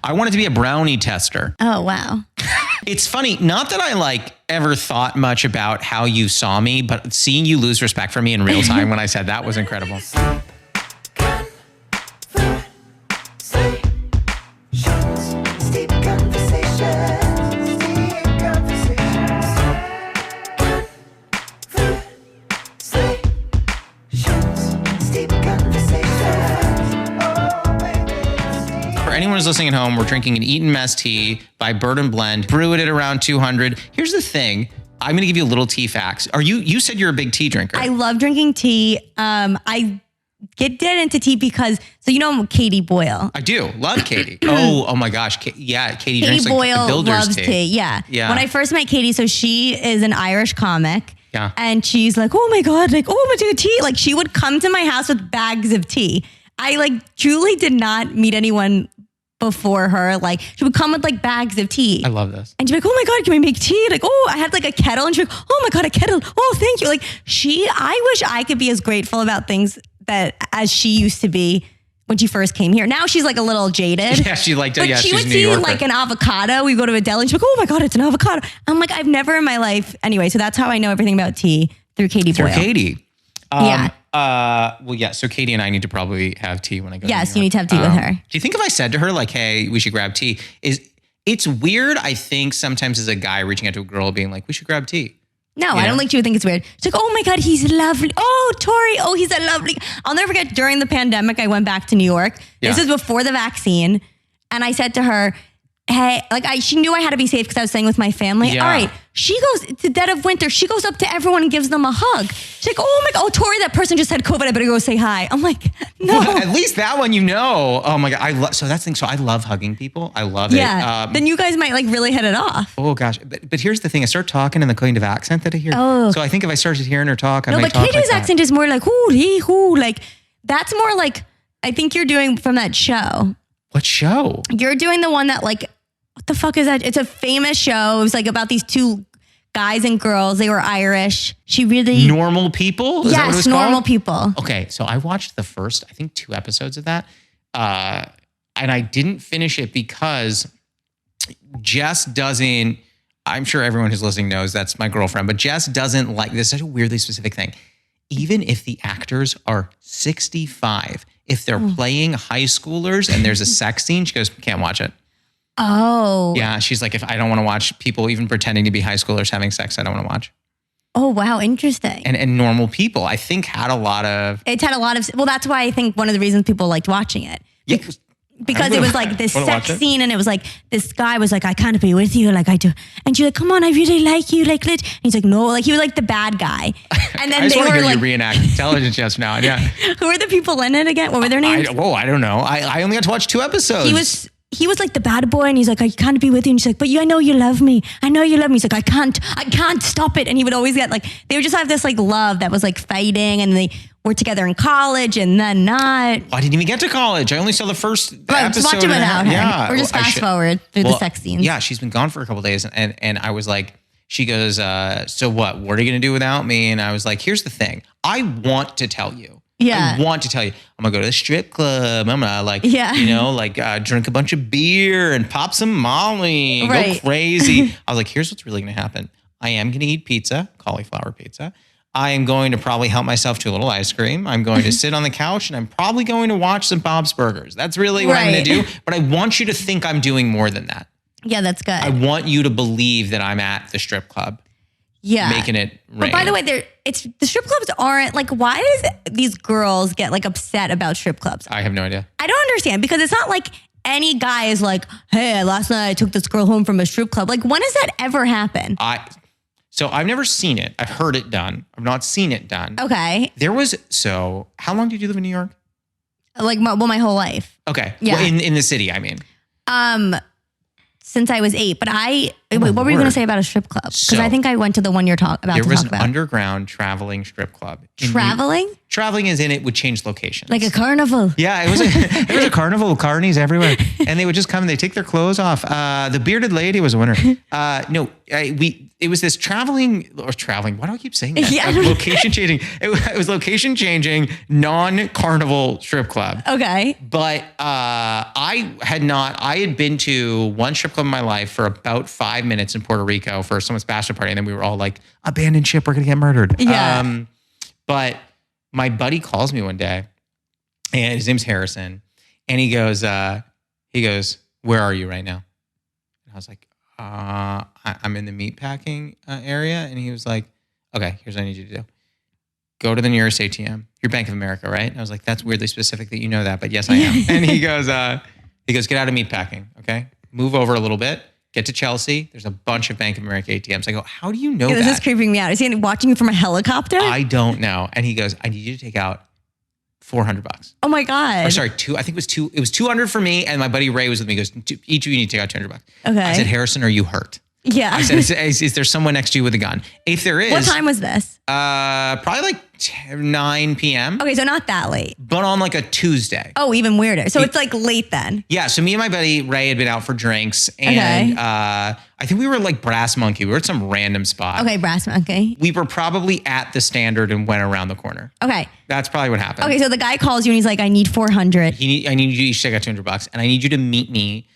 I wanted to be a brownie tester. Oh, wow. It's funny, not that I like ever thought much about how you saw me, but seeing you lose respect for me in real time when I said that was incredible. For anyone who's listening at home, we're drinking an Eton Mess Tea by Bird and Blend. Brew it at around 200. Here's the thing. I'm going to give you a little tea facts. You said you're a big tea drinker. I love drinking tea. I get into tea because, so you know Katie Boyle. I do. Love Katie. oh my gosh. Katie drinks Boyle like a builder's loves tea. Yeah. When I first met Katie, so she is an Irish comic. Yeah. And she's like, oh my God, like, oh, I'm gonna do tea. Like she would come to my house with bags of tea. I like truly did not meet anyone before her. Like she would come with like bags of tea. I love this. And she'd be like, oh my God, can we make tea? Like, oh, I had like a kettle. And she'd be like, oh my God, a kettle. Oh, thank you. Like I wish I could be as grateful about things that as she used to be when she first came here. Now she's like a little jaded. Yeah, she liked it. But Yeah, she she's would New see Yorker. like an avocado. We go to a deli and she's like, oh my God, it's an avocado. I'm like, I've never in my life. Anyway, so that's how I know everything about tea through Katie Boyle. Katie. Yeah. Well, yeah. So Katie and I need to probably have tea when I go. Yes, to New you York. need to have tea with her. Do you think if I said to her like, "Hey, we should grab tea," it's weird? I think sometimes as a guy reaching out to a girl, being like, "We should grab tea." No, I don't think she would think it's weird. She's like, oh my God, he's lovely. Oh, Tori. Oh, he's a lovely. I'll never forget during the pandemic, I went back to New York. This is before the vaccine. And I said to her, hey, like she knew I had to be safe because I was staying with my family. Yeah. All right. She goes, it's the dead of winter. She goes up to everyone and gives them a hug. She's like, oh my God, oh, Tori, that person just had COVID. I better go say hi. I'm like, no. Well, at least that one, you know. Oh my God. So that's the thing. So I love hugging people. I love it. Yeah. Then you guys might like really hit it off. Oh gosh. But here's the thing. I start talking in the kind of accent that I hear. Oh. So I think if I started hearing her talk, I No, might but talk Katie's like accent is more like, hoo, he, hoo. Like, that's more like, I think you're doing from that show. What show? You're doing the one that like, what the fuck is that? It's a famous show. It was like about these two guys and girls. They were Irish. She really... Normal People? Is that what it was Normal called? People. Okay, so I watched the first, I think 2 episodes of that. And I didn't finish it because Jess doesn't... I'm sure everyone who's listening knows that's my girlfriend, but Jess doesn't like... This is such a weirdly specific thing. Even if the actors are 65, if they're playing high schoolers and there's a sex scene, she goes, can't watch it. Oh. Yeah, she's like, if I don't want to watch people even pretending to be high schoolers having sex, I don't want to watch. Oh, wow. Interesting. And Normal People, I think had a lot of... It's had a lot of... Well, that's why I think one of the reasons people liked watching it. Yeah, Because it was like this sex scene and it was like, this guy was like, I can't be with you like I do. And she's like, come on, I really like you. Like, and he's like, no, like he was like the bad guy. And then I just they want to were hear like, you reenact intelligence just now. Yeah. who were the people in it again? What were their names? I don't know. I only got to watch 2 episodes. He was like the bad boy and he's like, I can't be with you. And she's like, but I know you love me. I know you love me. He's like, I can't stop it. And he would always get like, they would just have this like love that was like fighting and they were together in college and then not. I didn't even get to college. I only saw the first episode. Watch it without her. Yeah. Or just fast forward through the sex scenes. Yeah, she's been gone for a couple of days. And I was like, she goes, so what are you going to do without me? And I was like, here's the thing. I want to tell you. Yeah. I want to tell you, I'm going to go to the strip club. I'm going to drink a bunch of beer and pop some Molly and go crazy. I was like, here's what's really going to happen. I am going to eat pizza, cauliflower pizza. I am going to probably help myself to a little ice cream. I'm going to sit on the couch and I'm probably going to watch some Bob's Burgers. That's really what I'm going to do. But I want you to think I'm doing more than that. Yeah, that's good. I want you to believe that I'm at the strip club. Yeah. Making it rain. But by the way, the strip clubs aren't like, why does these girls get like upset about strip clubs? I have no idea. I don't understand because it's not like any guy is like, hey, last night I took this girl home from a strip club. Like, when does that ever happen? So I've never seen it. I've heard it done. I've not seen it done. Okay. How long did you live in New York? Like, my whole life. Okay. Yeah. Well, in the city, I mean. Since I was 8, but I Wait, what were you going to say about a strip club? Because I think I went to the one you're about to talk about. There was an underground traveling strip club. Traveling? Traveling as in it would change locations. Like a carnival. Yeah, it was a carnival, carnies everywhere. And they would just come and they take their clothes off. The bearded lady was a winner. It was this traveling. Why do I keep saying that? Yeah, location changing. It was location changing, non-carnival strip club. Okay. But I had been to one strip club in my life for about 5 minutes in Puerto Rico for someone's bachelor party. And then we were all like, abandoned ship, we're going to get murdered. Yeah. But my buddy calls me one day and his name's Harrison. And he goes, where are you right now? And I was like, I'm in the meatpacking area. And he was like, okay, here's what I need you to do. Go to the nearest ATM. You're Bank of America, right? And I was like, that's weirdly specific that you know that, but yes, I am. And he goes, get out of meatpacking, okay? Move over a little bit. Get to Chelsea. There's a bunch of Bank of America ATMs. I go, how do you know that? This is creeping me out. Is he watching you from a helicopter? I don't know. And he goes, I need you to take out $400. Oh my God. Or sorry, I think it was 200 for me. And my buddy Ray was with me. He goes, each of you need to take out $200. Okay. I said, Harrison, are you hurt? Yeah. I said, is there someone next to you with a gun? If there is. What time was this? Probably like 9 p.m. Okay, so not that late. But on like a Tuesday. Oh, even weirder. So it's like late then. Yeah, so me and my buddy Ray had been out for drinks. And I think we were like Brass Monkey. We were at some random spot. Okay, Brass Monkey. We were probably at the Standard and went around the corner. Okay. That's probably what happened. Okay, so the guy calls you and he's like, I need 400. I need you to each take out $200 and I need you to meet me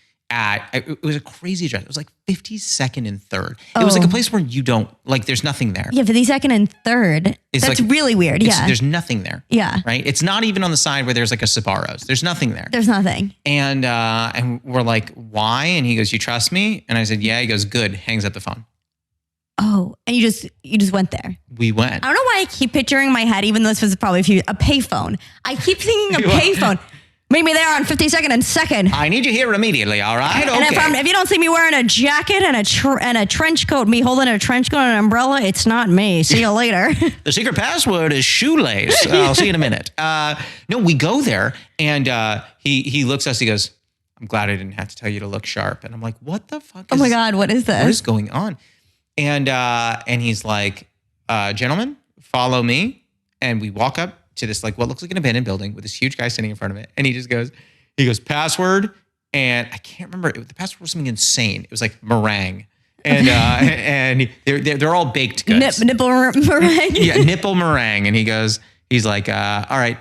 it was a crazy address. It was like 52nd and 3rd. It was like a place where you don't, like there's nothing there. Yeah, 52nd and 3rd. That's like, really weird. Yeah. There's nothing there. Yeah. Right? It's not even on the side where there's like a Sbarro's. There's nothing there. There's nothing. And we're like, why? And he goes, you trust me? And I said, yeah. He goes, good. Hangs up the phone. Oh, and you just went there. We went. I don't know why I keep picturing in my head, even though this was probably a payphone. I keep thinking a payphone. Meet me there on 52nd and 2nd. I need you here immediately, all right? Okay. And if you don't see me wearing a jacket and a trench coat, me holding a trench coat and an umbrella, it's not me. See you later. The secret password is shoelace. I'll see you in a minute. No, we go there, and he looks at us, he goes, I'm glad I didn't have to tell you to look sharp. And I'm like, what the fuck oh my God, what is this? What is going on? And he's like, gentlemen, follow me. And we walk up to this like what looks like an abandoned building with this huge guy sitting in front of it. And he goes, password. And I can't remember. The password was something insane. It was like meringue. And and they're all baked goods. Nipple meringue? Yeah, nipple meringue. And he's like, all right,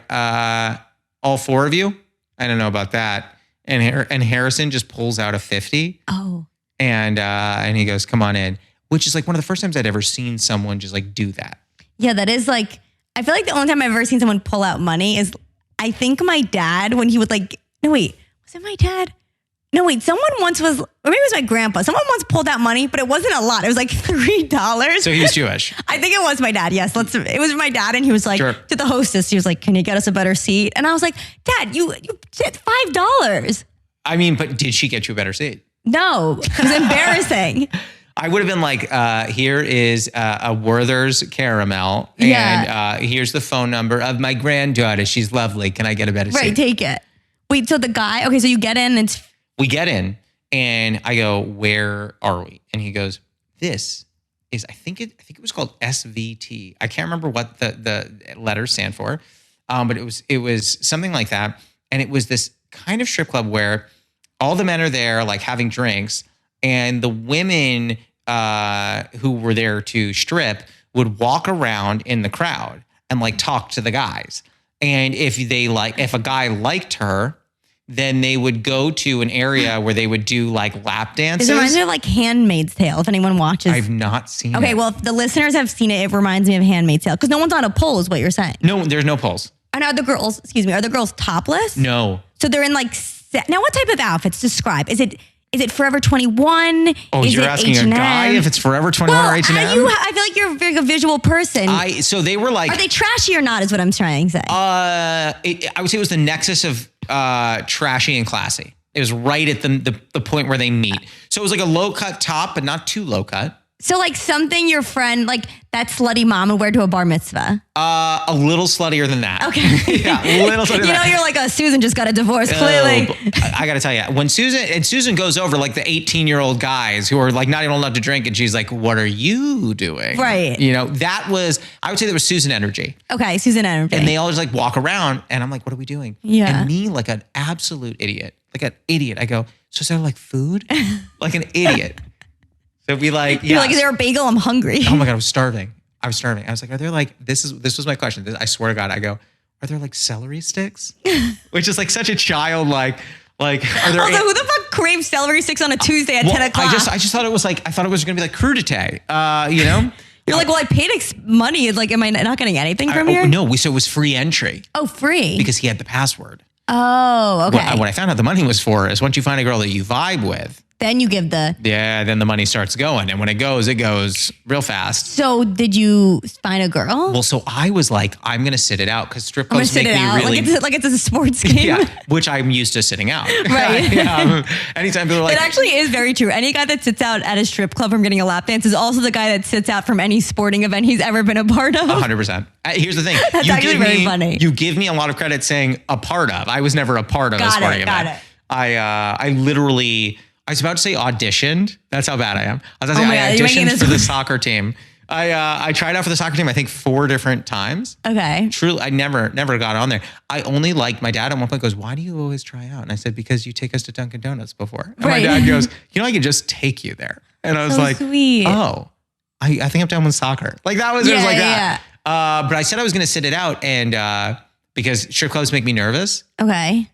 all four of you? I don't know about that. And Harrison just pulls out a 50. Oh. And he goes, come on in. Which is like one of the first times I'd ever seen someone just like do that. Yeah, that is like, I feel like the only time I've ever seen someone pull out money is, I think my dad, when he would like, no wait, was it my dad? No wait, someone once was, or maybe it was my grandpa. Someone once pulled out money, but it wasn't a lot. It was like $3. So he was Jewish. I think it was my dad. Yes, it was my dad, and he was like to the hostess. He was like, "Can you get us a better seat?" And I was like, "Dad, you said $5." I mean, but did she get you a better seat? No, it was embarrassing. I would have been like, here is a Werther's caramel. And here's the phone number of my granddaughter. She's lovely. Can I get a better seat? Right, take it. Wait, so the guy, okay, so you get in and we get in and I go, where are we? And he goes, this is, I think it was called SVT. I can't remember what the letters stand for. But it was something like that. And it was this kind of strip club where all the men are there like having drinks. And the women who were there to strip would walk around in the crowd and like talk to the guys. And if a guy liked her, then they would go to an area where they would do like lap dances. It reminds me of like Handmaid's Tale, if anyone watches. I've not seen it. Okay, well, if the listeners have seen it, it reminds me of Handmaid's Tale. Because no one's on a pole is what you're saying. No, there's no poles. And are the girls topless? No. So they're in like, now what type of outfits? Describe. Is it Forever 21? Oh, is you're asking H&M? A guy if it's Forever 21 or H&M? I feel like you're a visual person. So they were like... Are they trashy or not is what I'm trying to say. I would say it was the nexus of trashy and classy. It was right at the point where they meet. So it was like a low cut top, but not too low cut. So like something your friend, like that slutty mom would wear to a bar mitzvah? A little sluttier than that. Okay. Yeah, a little sluttier than that. You're like, Susan just got a divorce, clearly. I got to tell you, when Susan goes over like the 18-year-old guys who are like not even old enough to drink, and she's like, what are you doing? Right. I would say that was Susan energy. Okay, Susan energy. And they always like walk around and I'm like, what are we doing? Yeah. And me, like an absolute idiot, I go, so is there like food? Like an idiot. So it'd be like, You're like, is there a bagel? I'm hungry. Oh my God, I was starving. I was like, are there like, this was my question. I swear to God, I go, are there like celery sticks? Which is like such a child, like, are there? Also, who the fuck craves celery sticks on a Tuesday at 10 o'clock? I just thought it was like, I thought it was going to be like crudité, You're like, well, I paid money. Like, am I not getting anything from here? No, so it was free entry. Oh, free. Because he had the password. Oh, okay. What I found out the money was for is once you find a girl that you vibe with. Then you give then the money starts going. And when it goes real fast. So did you find a girl? Well, so I was like, I'm going to sit it out because strip clubs make me really. Like it's a sports game. Yeah, which I'm used to sitting out. Right. Anytime people are like. It actually is very true. Any guy that sits out at a strip club from getting a lap dance is also the guy that sits out from any sporting event he's ever been a part of. 100%. Here's the thing. That's actually very funny. You give me a lot of credit saying a part of. I was never a part of a sporting event. Got it. I literally... I was about to say auditioned. That's how bad I am. I was about to say I auditioned for the soccer team. I tried out for the soccer team, I think 4 different times. Okay. Truly, I never got on there. I only liked, my dad at one point goes, why do you always try out? And I said, because you take us to Dunkin' Donuts before. And my dad goes, I can just take you there. And I was like, sweet. Oh, I think I'm done with soccer. Like that was, it was like that. But I said I was going to sit it out and because strip clubs make me nervous. Okay.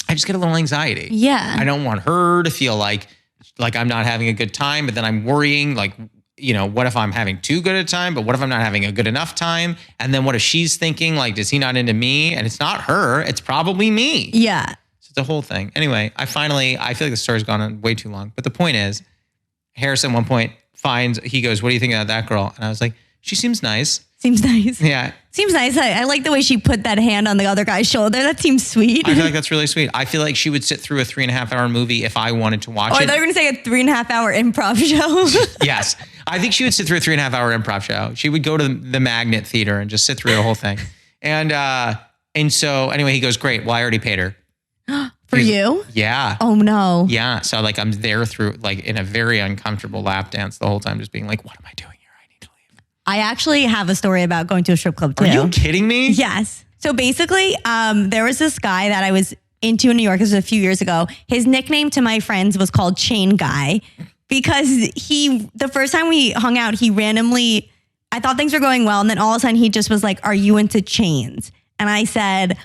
I just get a little anxiety. Yeah. I don't want her to feel like I'm not having a good time, but then I'm worrying like, what if I'm having too good a time, but what if I'm not having a good enough time? And then what if she's thinking like, is he not into me? And it's not her, it's probably me. Yeah. So it's a whole thing. Anyway, I feel like the story's gone on way too long, but the point is Harris at one point he goes, what do you think about that girl? And I was like, she seems nice. Seems nice. Yeah. Seems nice. I like the way she put that hand on the other guy's shoulder. That seems sweet. I feel like that's really sweet. I feel like she would sit through a 3.5-hour movie if I wanted to watch it. I thought you were going to say a 3.5-hour improv show. Yes. I think she would sit through a 3.5-hour improv show. She would go to the Magnet Theater and just sit through the whole thing. And so anyway, he goes, great. Well, I already paid her. For you? Yeah. Oh no. Yeah. So like I'm there through like in a very uncomfortable lap dance the whole time, just being like, what am I doing? I actually have a story about going to a strip club too. Are you kidding me? Yes. So basically, there was this guy that I was into in New York. This was a few years ago. His nickname to my friends was called Chain Guy because the first time we hung out, I thought things were going well. And then all of a sudden he just was like, are you into chains? And I said,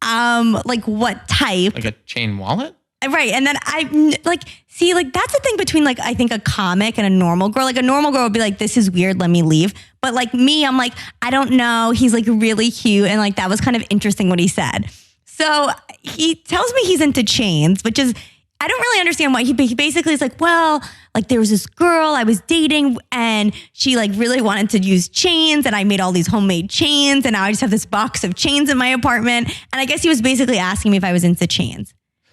like what type? Like a chain wallet? Right. And then that's the thing between like, I think a comic and a normal girl. Like a normal girl would be like, this is weird, let me leave. But like me, I'm like, I don't know. He's like really cute. And like, that was kind of interesting what he said. So he tells me he's into chains, which is, I don't really understand why. He basically is like, well, like there was this girl I was dating and she like really wanted to use chains and I made all these homemade chains and now I just have this box of chains in my apartment. And I guess he was basically asking me if I was into chains.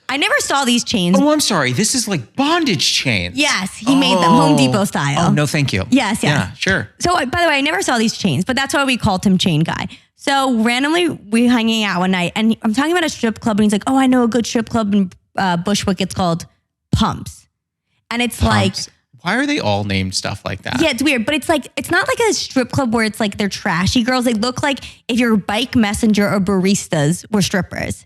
I never saw these chains. Oh, I'm sorry. This is like bondage chains. Yes, he made them Home Depot style. Oh, no, thank you. Yes. Yeah, sure. So, by the way, I never saw these chains, but that's why we called him Chain Guy. So, randomly, we hanging out one night, and I'm talking about a strip club, and he's like, oh, I know a good strip club in Bushwick. It's called Pumps. And it's Pumps. Like... Why are they all named stuff like that? Yeah, it's weird, but it's not like a strip club where it's like they're trashy girls. They look like if your bike messenger or baristas were strippers.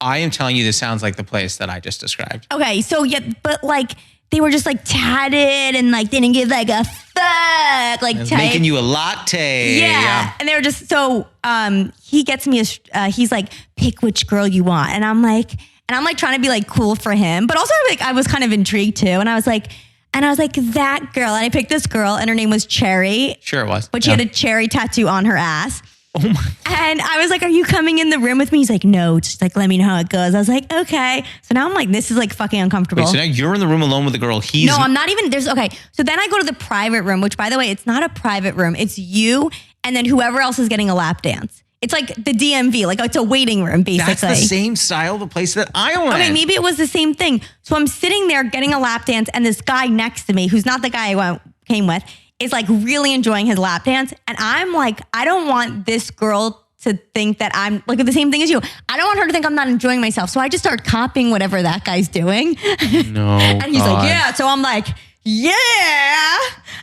I am telling you, this sounds like the place that I just described. Okay, so yeah, but like they were just like tatted and like didn't give like a fuck, like making you a latte. Yeah, and they were just so. He gets me he's like, pick which girl you want, and I'm like trying to be like cool for him, but also like I was kind of intrigued too, and I was like that girl, and I picked this girl, and her name was Cherry. Sure, it was, but she had a cherry tattoo on her ass. Oh my God. And I was like, are you coming in the room with me? He's like, no, just like, let me know how it goes. I was like, okay. So now I'm like, this is like fucking uncomfortable. Wait, so now you're in the room alone with the girl. No, I'm not even, okay. So then I go to the private room, which by the way, it's not a private room. It's you and then whoever else is getting a lap dance. It's like the DMV, like it's a waiting room basically. That's the same style of the place that I went. Okay, maybe it was the same thing. So I'm sitting there getting a lap dance and this guy next to me, who's not the guy I went came with is like really enjoying his lap dance. And I'm like, I don't want this girl to think that I'm like the same thing as you. I don't want her to think I'm not enjoying myself. So I just start copying whatever that guy's doing. No. And he's like, yeah. So I'm like, yeah.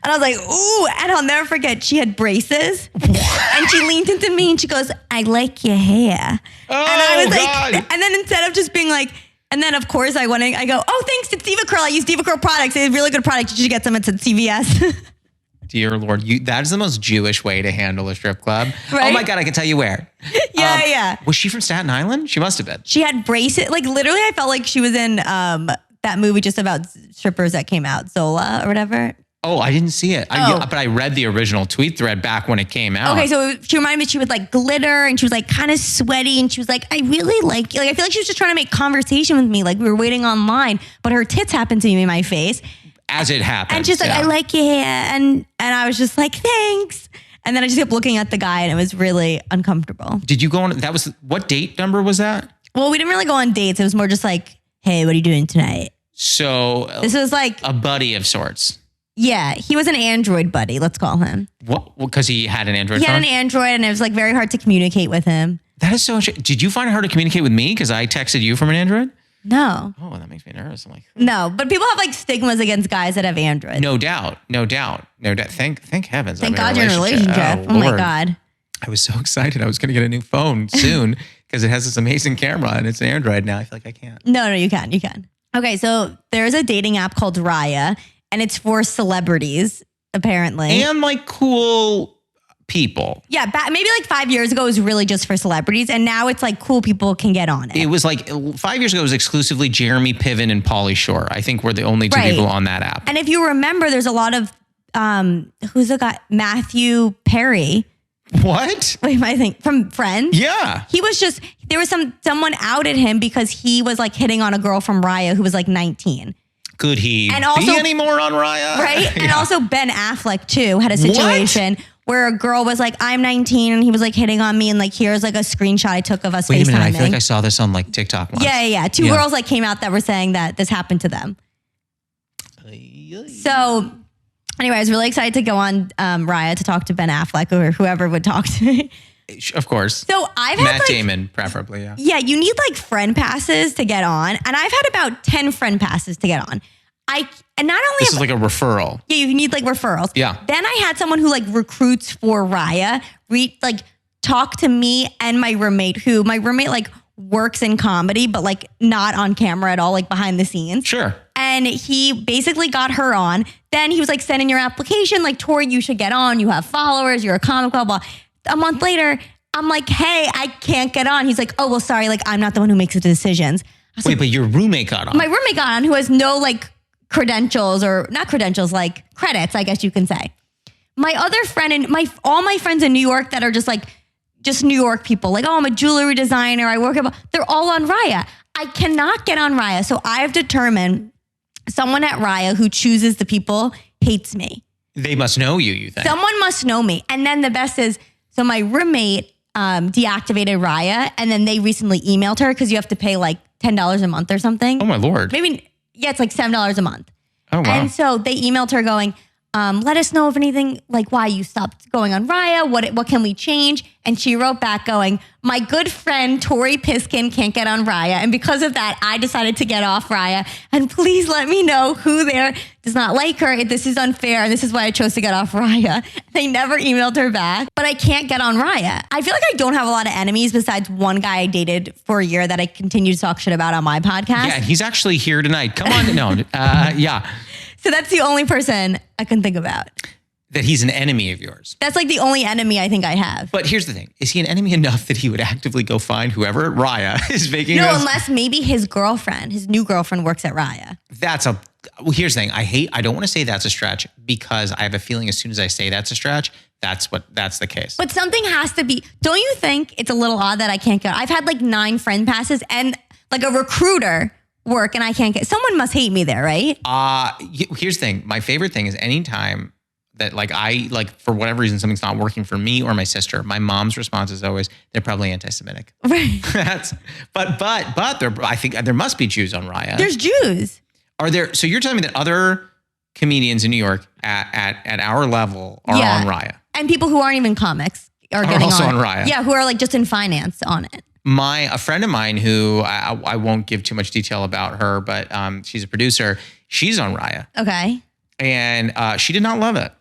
And I was like, ooh. And I'll never forget, she had braces. And she leaned into me and she goes, I like your hair. Oh, and I was God. like, and then instead of just being like, and then of course I go, oh, thanks to Diva Curl. I use Diva Curl products. It's a really good product. You should get some at CVS. Dear Lord, that is the most Jewish way to handle a strip club. Right? Oh my God, I can tell you where. Yeah. Was she from Staten Island? She must have been. She had braces. Like literally, I felt like she was in that movie just about strippers that came out, Zola or whatever. Oh, I didn't see it. But I read the original tweet thread back when it came out. Okay, so she reminded me she was like glitter and she was like kind of sweaty and she was like, I really like you. Like I feel like she was just trying to make conversation with me. Like we were waiting online, but her tits happened to be in my face. As it happened. And she's like, I like your hair. And I was just like, thanks. And then I just kept looking at the guy and it was really uncomfortable. Did you go on? What date number was that? Well, we didn't really go on dates. It was more just like, hey, what are you doing tonight? So this was like a buddy of sorts. Yeah, he was an Android buddy, let's call him. What? Because he had an Android phone? He had an Android and it was like very hard to communicate with him. That is so interesting. Did you find it hard to communicate with me because I texted you from an Android? No. Oh, that makes me nervous. I'm like, no, but people have like stigmas against guys that have Android. No doubt. Thank heavens. Thank God you're in a relationship. Oh my God. I was so excited. I was going to get a new phone soon because it has this amazing camera and it's an Android now. I feel like I can't. No, you can. Okay, so there's a dating app called Raya and it's for celebrities, apparently. And like cool people. Yeah, maybe like 5 years ago it was really just for celebrities and now it's like cool people can get on it. It was like 5 years ago it was exclusively Jeremy Piven and Pauly Shore. I think we're the only two people on that app. And if you remember, there's a lot of, who's the guy? Matthew Perry. What? Wait, I think from Friends? Yeah. He was just, there was someone outed him because he was like hitting on a girl from Raya who was like 19. Could he be any more on Raya? Right? Yeah. And also Ben Affleck too had a situation where a girl was like, I'm 19 and he was like hitting on me and like, here's like a screenshot I took of us FaceTiming. Wait a minute, I feel like I saw this on like TikTok once. Yeah. Two girls like came out that were saying that this happened to them. So anyway, I was really excited to go on Raya to talk to Ben Affleck or whoever would talk to me. Of course. So I've had Matt Damon, preferably, yeah. Yeah, you need like friend passes to get on. And I've had about 10 friend passes to get on. This is like a referral. Yeah, you need like referrals. Yeah. Then I had someone who like recruits for Raya, talk to me and my roommate like works in comedy, but like not on camera at all, like behind the scenes. Sure. And he basically got her on. Then he was like, send in your application. Like, Tori, you should get on. You have followers. You're a comic, blah, blah. A month later, I'm like, hey, I can't get on. He's like, oh, well, sorry. Like, I'm not the one who makes the decisions. Wait, but your roommate got on. My roommate got on who has no like credentials or not credentials, like credits, I guess you can say. My other friend and all my friends in New York that are just New York people, like, oh, I'm a jewelry designer. I work at, they're all on Raya. I cannot get on Raya. So I've determined someone at Raya who chooses the people hates me. They must know you think. Someone must know me. And then the best is, so my roommate deactivated Raya and then they recently emailed her because you have to pay like $10 a month or something. Oh my Lord. Maybe, yeah, it's like $7 a month. Oh wow. And so they emailed her going, let us know if anything, like why you stopped going on Raya, what can we change? And she wrote back going, my good friend Tori Piskin can't get on Raya. And because of that, I decided to get off Raya. And please let me know who there does not like her. This is unfair. And this is why I chose to get off Raya. They never emailed her back, but I can't get on Raya. I feel like I don't have a lot of enemies besides one guy I dated for a year that I continue to talk shit about on my podcast. Yeah, he's actually here tonight. Come on. No, yeah. So that's the only person I can think about. That he's an enemy of yours. That's like the only enemy I think I have. But here's the thing. Is he an enemy enough that he would actively go find whoever at Raya is making No, unless maybe his new girlfriend works at Raya. Here's the thing. I don't want to say that's a stretch because I have a feeling as soon as I say that's a stretch, that's the case. But something has to be, don't you think it's a little odd that I can't go? I've had like 9 friend passes and like a recruiter work and I can't get, someone must hate me there, right? Here's the thing. My favorite thing is anytime that for whatever reason, something's not working for me or my sister, my mom's response is always, they're probably anti-Semitic. Right. But I think there must be Jews on Raya. There's Jews. Are there, so you're telling me that other comedians in New York at our level are on Raya. And people who aren't even comics are getting also on Raya. Yeah, who are like just in finance on it. A friend of mine who I won't give too much detail about her, but she's a producer. She's on Raya. Okay. And she did not love it.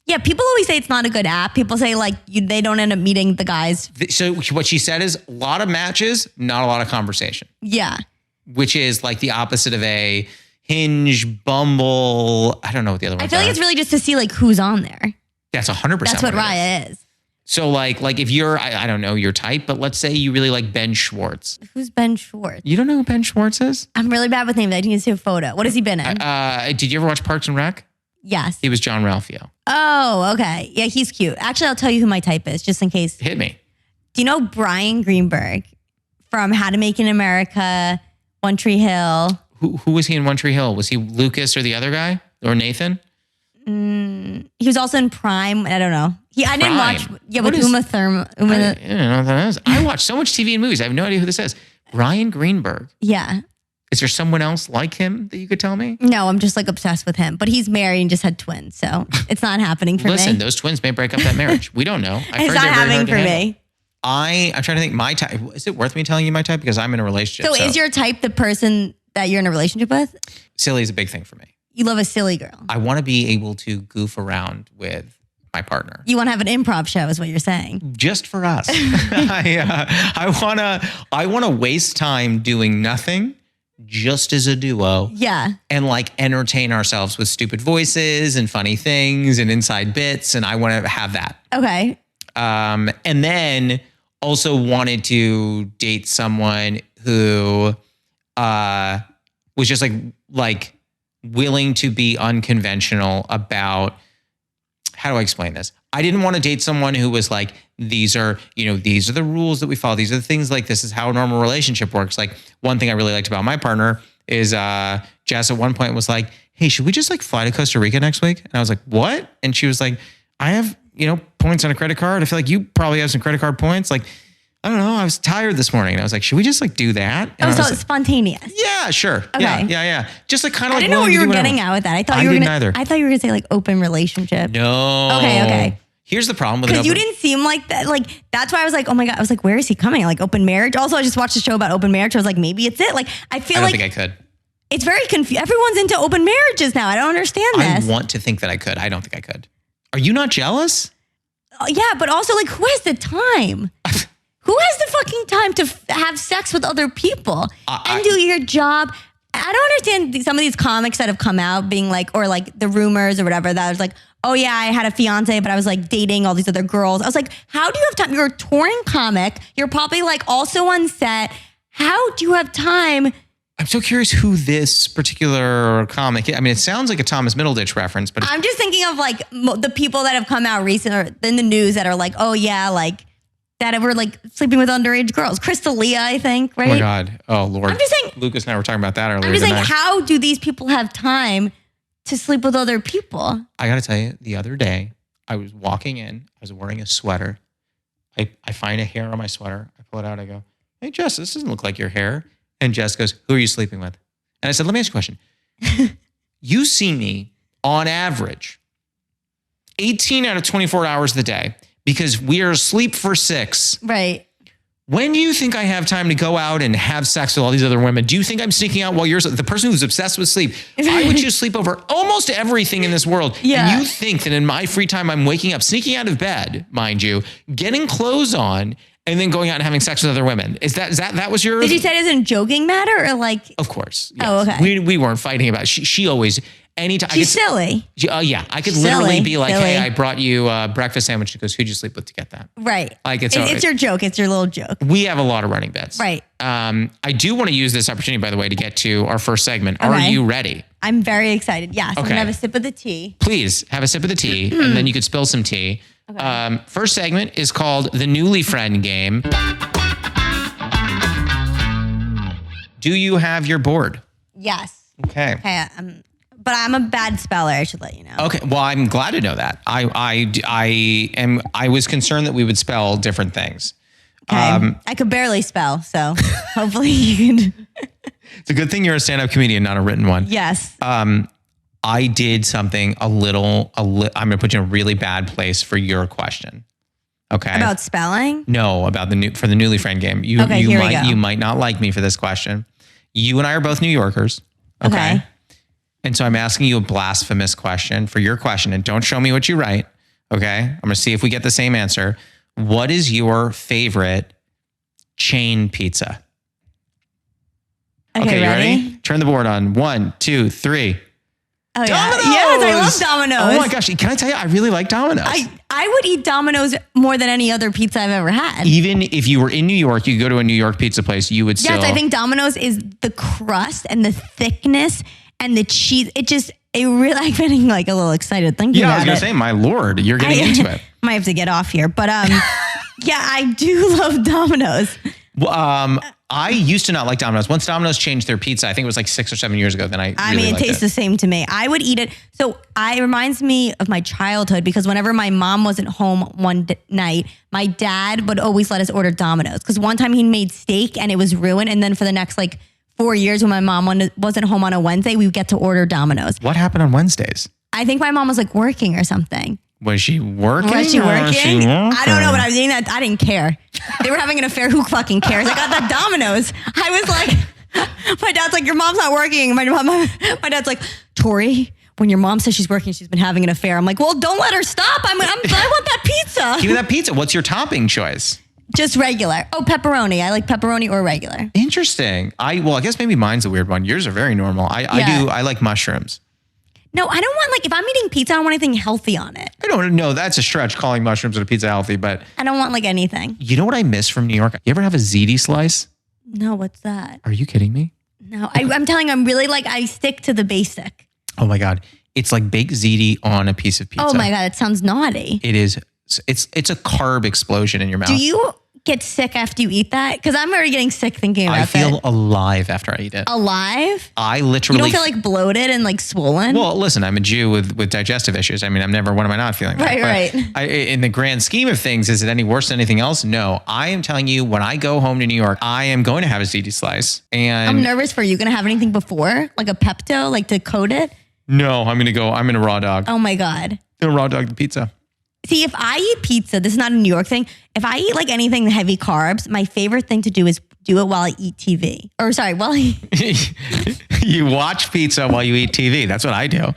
Yeah, people always say it's not a good app. People say like they don't end up meeting the guys. So what she said is a lot of matches, not a lot of conversation. Yeah. Which is like the opposite of a Hinge, Bumble. I don't know what the other ones are. I feel like it's really just to see like who's on there. That's 100%. That's what Raya is. So like if you're, I don't know your type, but let's say you really like Ben Schwartz. Who's Ben Schwartz? You don't know who Ben Schwartz is? I'm really bad with names. I need to see a photo. What has he been in? Did you ever watch Parks and Rec? Yes. He was John Ralphio. Oh, okay. Yeah, he's cute. Actually, I'll tell you who my type is, just in case. Hit me. Do you know Brian Greenberg from How to Make it in America, One Tree Hill? Who was he in One Tree Hill? Was he Lucas or the other guy? Or Nathan? He was also in Prime. I don't know. I didn't watch. Yeah, with Uma Thurman. I don't know what that is. I watch so much TV and movies. I have no idea who this is. Brian Greenberg. Yeah. Is there someone else like him that you could tell me? No, I'm just like obsessed with him. But he's married and just had twins, so it's not happening for me. Listen, those twins may break up that marriage. We don't know. It's not happening for me. I'm trying to think my type. Is it worth me telling you my type? Because I'm in a relationship. So is your type the person that you're in a relationship with? Silly is a big thing for me. You love a silly girl. I want to be able to goof around with my partner. You want to have an improv show is what you're saying. Just for us. I want to waste time doing nothing just as a duo. Yeah. And like entertain ourselves with stupid voices and funny things and inside bits. And I want to have that. Okay. And then also wanted to date someone who was just like willing to be unconventional about, how do I explain this? I didn't want to date someone who was like, these are the rules that we follow. These are the things, like, this is how a normal relationship works. Like, one thing I really liked about my partner is Jess at one point was like, hey, should we just like fly to Costa Rica next week? And I was like, what? And she was like, I have, points on a credit card. I feel like you probably have some credit card points. Like, I don't know. I was tired this morning. And I was like, should we just like do that? And so it's spontaneous. Yeah, sure. Okay. Yeah. Just like kind of like. I didn't know where you were getting at with that. I thought you were gonna say like open relationship. No. Okay. Here's the problem with because you didn't seem like that. Like, that's why I was like, oh my God. I was like, where is he coming? Like open marriage. Also, I just watched a show about open marriage. I was like, maybe it's it. Like, I don't think I could. It's very confusing. Everyone's into open marriages now. I don't understand this. I want to think that I could. I don't think I could. Are you not jealous? Yeah, but also like, who has the time? Who has the fucking time to have sex with other people and do your job? I don't understand some of these comics that have come out being like, or like the rumors or whatever, that was like, oh yeah, I had a fiance, but I was like dating all these other girls. I was like, how do you have time? You're a touring comic. You're probably like also on set. How do you have time? I'm so curious who this particular comic is. I mean, it sounds like a Thomas Middleditch reference, but I'm just thinking of like the people that have come out recently or in the news that are like, oh yeah, like that were like sleeping with underage girls. Crystalia, I think, right? Oh my God. Oh Lord. I'm just saying. Lucas and I were talking about that earlier. I'm just saying, how do these people have time to sleep with other people? I got to tell you, the other day, I was walking in, I was wearing a sweater. I find a hair on my sweater. I pull it out. I go, hey, Jess, this doesn't look like your hair. And Jess goes, who are you sleeping with? And I said, let me ask you a question. You see me on average 18 out of 24 hours of the day because we are asleep for 6. Right. When do you think I have time to go out and have sex with all these other women? Do you think I'm sneaking out while you're the person who's obsessed with sleep? I would choose sleep over almost everything in this world. Yeah. And you think that in my free time, I'm waking up, sneaking out of bed, mind you, getting clothes on, and then going out and having sex with other women. Is that was your... Did you say it as a joking matter or like... Of course. Yes. Oh, okay. We weren't fighting about it. She always... Anytime She's silly. Yeah. I could literally be like, hey, I brought you a breakfast sandwich. She goes, who'd you sleep with to get that? Right. Like it's your joke. It's your little joke. We have a lot of running bets. Right. I do want to use this opportunity, by the way, to get to our first segment. Are you ready? I'm very excited. Yes. Okay. I'm going to have a sip of the tea. Please have a sip of the tea and then you could spill some tea. Okay. First segment is called the Newly Friend Game. Do you have your board? Yes. Okay. But I'm a bad speller, I should let you know. Okay. Well, I'm glad to know that. I was concerned that we would spell different things. Okay. I could barely spell, so hopefully you can. It's a good thing you're a stand-up comedian, not a written one. Yes. I did something I'm going to put you in a really bad place for your question. Okay. About spelling? No, about for the Newly Friend game. You might not like me for this question. You and I are both New Yorkers. Okay. And so I'm asking you a blasphemous question for your question, and don't show me what you write. Okay. I'm going to see if we get the same answer. What is your favorite chain pizza? Okay, you ready? Turn the board on. 1, 2, 3. Oh, Domino's! Yeah. Yes, I love Domino's. Oh my gosh. Can I tell you, I really like Domino's. I would eat Domino's more than any other pizza I've ever had. Even if you were in New York, you go to a New York pizza place, you would still. Yes, I think Domino's is the crust and the thickness and the cheese. I'm getting like a little excited thinking about it. Yeah, I was going to say, my Lord, you're getting into it. Might have to get off here. But yeah, I do love Domino's. Well, I used to not like Domino's. Once Domino's changed their pizza, I think it was like 6 or 7 years ago, then it tastes the same to me. I would eat it. So it reminds me of my childhood because whenever my mom wasn't home one night, my dad would always let us order Domino's because one time he made steak and it was ruined. And then for the next 4 years when my mom wasn't home on a Wednesday, we would get to order Domino's. What happened on Wednesdays? I think my mom was working or something. Was she working? I don't know, but I was eating that. I didn't care. They were having an affair. Who fucking cares? I got that Domino's. I was like, my dad's like, your mom's not working. My dad's like, Tori, when your mom says she's working, she's been having an affair. I'm like, well, don't let her stop. I want that pizza. Give me that pizza. What's your topping choice? Just regular. Oh, pepperoni. I like pepperoni or regular. Interesting. I guess maybe mine's a weird one. Yours are very normal. I like mushrooms. No, I don't want if I'm eating pizza, I don't want anything healthy on it. I don't know. That's a stretch calling mushrooms on a pizza healthy, but. I don't want anything. You know what I miss from New York? You ever have a ziti slice? No, what's that? Are you kidding me? No, I'm telling you, I'm really I stick to the basic. Oh my God. It's like baked ziti on a piece of pizza. Oh my God, it sounds naughty. It is. It's a carb explosion in your mouth. Do you get sick after you eat that? Because I'm already getting sick thinking about that. I feel alive after I eat it. Alive? I literally. You don't feel bloated and swollen? Well, listen, I'm a Jew with digestive issues. I mean, I'm never, when am I not feeling that? Right. In the grand scheme of things, is it any worse than anything else? No. I am telling you, when I go home to New York, I am going to have a ziti slice. And I'm nervous for you. Going to have anything before? Like a Pepto, to coat it? No, I'm going to raw dog. Oh my God. I'm going to raw dog the pizza. See, if I eat pizza, this is not a New York thing. If I eat anything heavy carbs, my favorite thing to do is do it while I eat TV. Or sorry, while I... You watch pizza while you eat TV. That's what I do.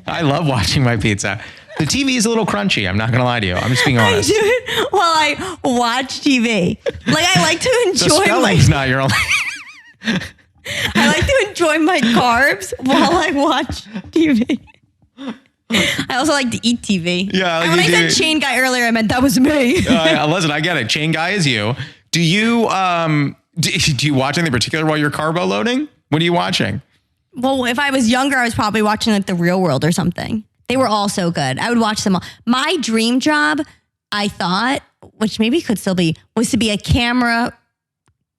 I love watching my pizza. The TV is a little crunchy. I'm not going to lie to you. I'm just being honest. I do it while I watch TV. I like to enjoy the spelling's not your only... I like to enjoy my carbs while I watch TV. I also like to eat TV. Yeah, and when I said chain guy earlier, I meant that was me. Listen, I get it. Chain guy is you. Do you do you watch anything particular while you're carbo loading? What are you watching? Well, if I was younger, I was probably watching The Real World or something. They were all so good. I would watch them all. My dream job, I thought, which maybe could still be, was to be a camera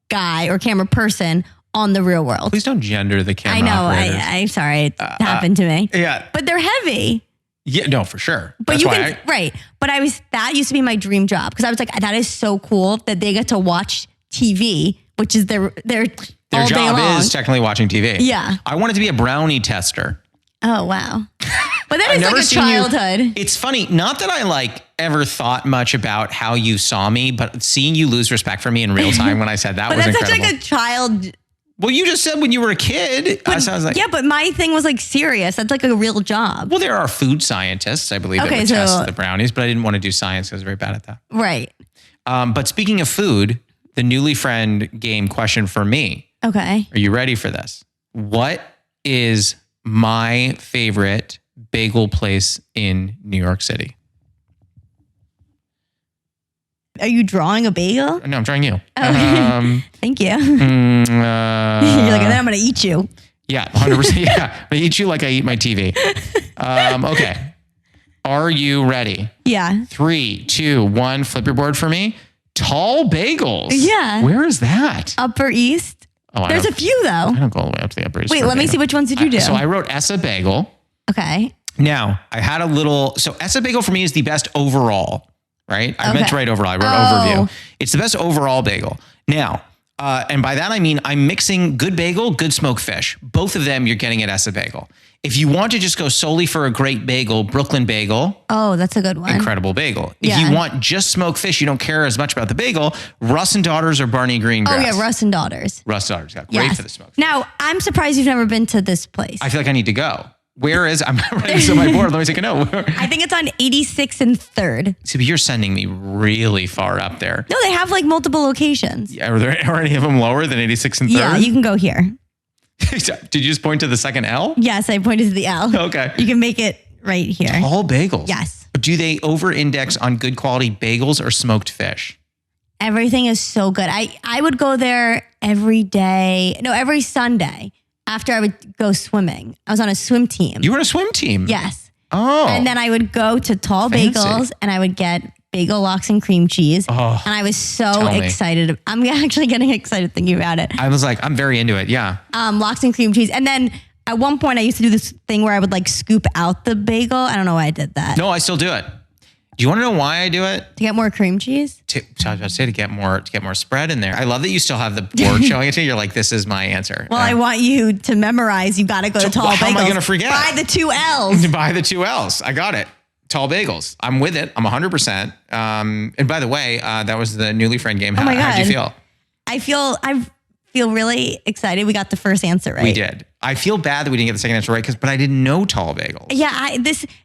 guy or camera person on The Real World. Please don't gender the camera. I know. Operators. I'm sorry. It happened to me. Yeah. But they're heavy. Yeah, no, for sure. But right. But that used to be my dream job because I was like, that is so cool that they get to watch TV, which is their all job is technically watching TV. Yeah. I wanted to be a brownie tester. Oh, wow. But that is a childhood. It's funny. Not that I ever thought much about how you saw me, but seeing you lose respect for me in real time when I said that was incredible. But that's such a child. Well, you just said when you were a kid. Yeah, but my thing was serious. That's a real job. Well, there are food scientists, I believe, that would test the brownies, but I didn't want to do science because I was very bad at that. Right. But speaking of food, the Newly Friend game question for me. Okay. Are you ready for this? What is my favorite bagel place in New York City? Are you drawing a bagel? No, I'm drawing you. Oh, thank you. You're and then I'm going to eat you. Yeah, 100%. Yeah, I'm going to eat you like I eat my TV. Okay. Are you ready? Yeah. 3, 2, 1. Flip your board for me. Tall Bagels. Yeah. Where is that? Upper East. Oh, There's a few, though. I don't go all the way up to the Upper East. Wait, let me see which ones did you do? So I wrote Essa Bagel. Okay. Now, I had so Essa Bagel for me is the best overall. Right? I meant to write overall. I wrote overview. It's the best overall bagel. Now, And by that, I mean, I'm mixing good bagel, good smoked fish. Both of them you're getting at Essa Bagel. If you want to just go solely for a great bagel, Brooklyn Bagel. Oh, that's a good one. Incredible bagel. If you want just smoked fish, you don't care as much about the bagel, Russ and Daughters or Barney Greengrass. Oh, yeah, Russ and Daughters. Russ and Daughters, great for the smoked fish. Now, I'm surprised you've never been to this place. I feel like I need to go. Where is, I'm writing this on my board. Let me take a note. I think it's on 86th and 3rd. See, but you're sending me really far up there. No, they have like multiple locations. Yeah, are any of them lower than 86th and 3rd? Yeah, you can go here. Did you just point to the second L? Yes, I pointed to the L. Okay. You can make it right here. Tall bagels. Yes. Do they over-index on good quality bagels or smoked fish? Everything is so good. I would go there every Sunday after I would go swimming. I was on a swim team. You were on a swim team? Yes. Oh. And then I would go to Tall Bagels and I would get bagel lox and cream cheese. Oh, and I was so excited. I'm actually getting excited thinking about it. I was like, I'm very into it. Yeah. Lox and cream cheese. And then at one point I used to do this thing where I would like scoop out the bagel. I don't know why I did that. No, I still do it. Do you want to know why I do it? To get more cream cheese? I was about to say to get more spread in there. I love that you still have the board showing it to you. You're like, this is my answer. Well, I want you to memorize. You got to go to Tall Bagels. How am I going to forget? Buy the 2 L's. Buy the 2 L's. I got it. Tall Bagels. I'm with it. I'm 100%. And by the way, that was the Newly Friend game. How'd you feel? I feel really excited. We got the first answer right. We did. I feel bad that we didn't get the second answer right but I didn't know Tall Bagels. Yeah, you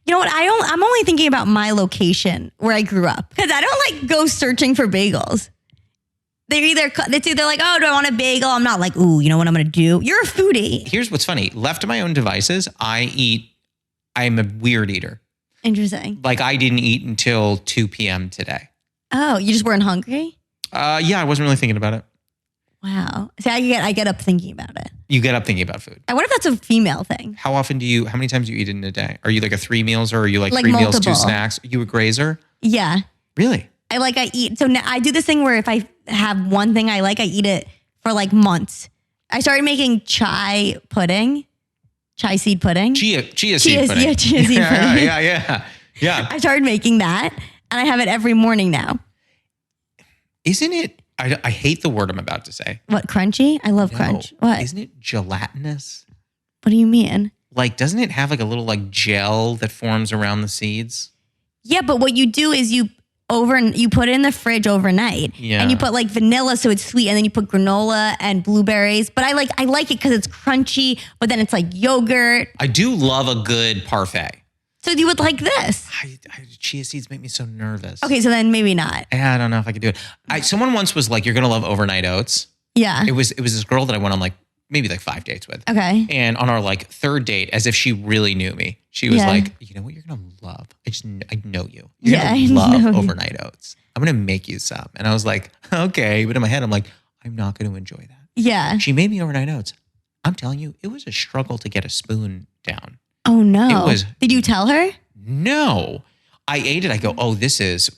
know what? I'm only thinking about my location where I grew up because I don't like go searching for bagels. It's either like, oh, do I want a bagel? I'm not like, ooh, you know what I'm going to do? You're a foodie. Here's what's funny. Left to my own devices, I'm a weird eater. Interesting. Like I didn't eat until 2 p.m. today. Oh, you just weren't hungry? Yeah, I wasn't really thinking about it. Wow. See, I get up thinking about it. You get up thinking about food. I wonder if that's a female thing. How many times do you eat in a day? Are you like a 3 meals or are you like 3 multiple meals, 2 snacks? Are you a grazer? Yeah. Really? I eat. So now I do this thing where if I have one thing I like, I eat it for like months. I started making chai seed pudding. Chia seed pudding. Yeah, chia seed pudding. Yeah. I started making that and I have it every morning now. Isn't it? I hate the word I'm about to say. What, crunchy? I love crunch. What? Isn't it gelatinous? What do you mean? Like, doesn't it have like a little like gel that forms around the seeds? Yeah, but what you do is you put it in the fridge overnight. Yeah. And you put like vanilla so it's sweet and then you put granola and blueberries. But I like it because it's crunchy, but then it's like yogurt. I do love a good parfait. So you would like this? Chia seeds make me so nervous. Okay, so then maybe not. I don't know if I could do it. Someone once was like, "You're gonna love overnight oats." Yeah. It was this girl that I went on like maybe like 5 dates with. Okay. And on our like 3rd date, as if she really knew me, she was like, "You know what? You're gonna love. I know you. You're gonna love overnight oats. I'm gonna make you some." And I was like, "Okay," but in my head, I'm like, "I'm not gonna enjoy that." Yeah. She made me overnight oats. I'm telling you, it was a struggle to get a spoon down. Oh no. It was. Did you tell her? No. I ate it. I go, oh, this is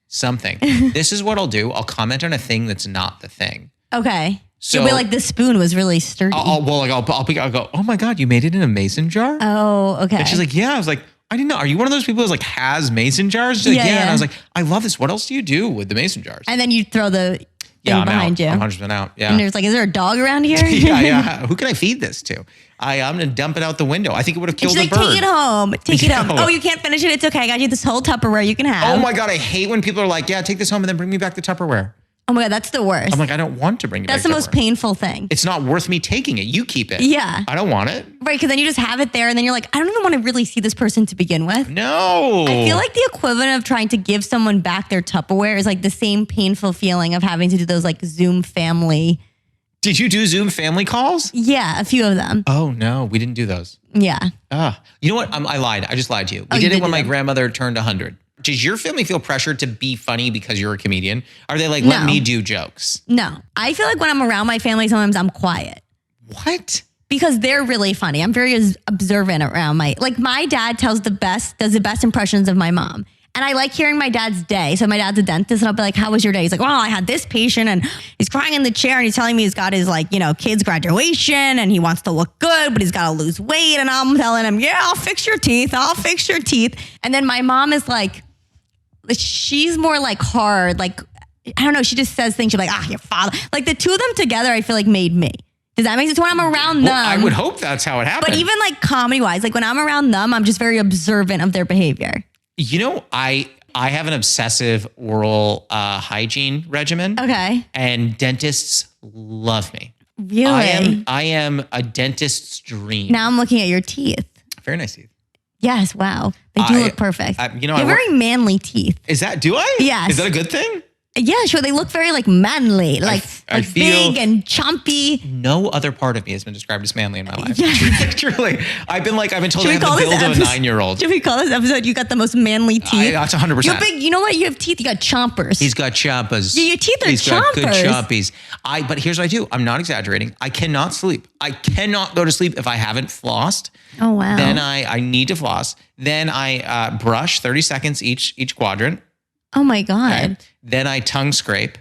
something. This is what I'll do. I'll comment on a thing that's not the thing. Okay. So you'll be like, this spoon was really sturdy. I'll go, oh my God, you made it in a mason jar? Oh, okay. And she's like, yeah. I was like, I didn't know. Are you one of those people who's like has mason jars? She's like, yeah. And I was like, I love this. What else do you do with the mason jars? And then you throw the thing behind you. I'm 100% out. Yeah. And there's like, is there a dog around here? Yeah. Who can I feed this to? I'm going to dump it out the window. I think it would have killed the bird. Take it home. Take it home. Oh, you can't finish it? It's okay. I got you this whole Tupperware you can have. Oh my God. I hate when people are like, yeah, take this home and then bring me back the Tupperware. Oh my God, that's the worst. I'm like, I don't want to bring it back. That's the most painful thing. It's not worth me taking it. You keep it. Yeah. I don't want it. Right, because then you just have it there and then you're like, I don't even want to really see this person to begin with. No. I feel like the equivalent of trying to give someone back their Tupperware is like the same painful feeling of having to do those like Zoom family. Did you do Zoom family calls? Yeah, a few of them. Oh no, we didn't do those. Yeah. You know what? I lied. I just lied to you. We did it when my grandmother turned 100. Does your family feel pressured to be funny because you're a comedian? Are they like, let me do jokes? No. I feel like when I'm around my family, sometimes I'm quiet. What? Because they're really funny. I'm very observant around my dad does the best impressions of my mom. And I like hearing my dad's day. So my dad's a dentist and I'll be like, how was your day? He's like, well, I had this patient and he's crying in the chair and he's telling me he's got his kid's graduation and he wants to look good, but he's got to lose weight. And I'm telling him, yeah, I'll fix your teeth. And then my mom is like, she's more like hard. Like I don't know. She just says things. She's like, your father. Like the two of them together, I feel like made me. Does that make sense? When I'm around them. I would hope that's how it happened. But even like comedy wise, like when I'm around them, I'm just very observant of their behavior. You know, I have an obsessive oral hygiene regimen. Okay. And dentists love me. Really? I am a dentist's dream. Now I'm looking at your teeth. Very nice teeth. Yes. Wow. They do look perfect. You have very manly teeth. Do I? Yes. Is that a good thing? Yeah, sure. They look very like manly, like big and chompy. No other part of me has been described as manly in my life. Yeah. Truly. I've been told I have the build of a 9-year-old. Should we call this episode, you got the most manly teeth? That's 100%. You're big. You know what? You have teeth. You got chompers. He's got chompers. Yeah, your teeth are chompers. He's got good chompies. But here's what I do. I'm not exaggerating. I cannot sleep. I cannot go to sleep if I haven't flossed. Oh, wow. Then I need to floss. Then I brush 30 seconds each quadrant. Oh my God. Okay. Then I tongue scrape.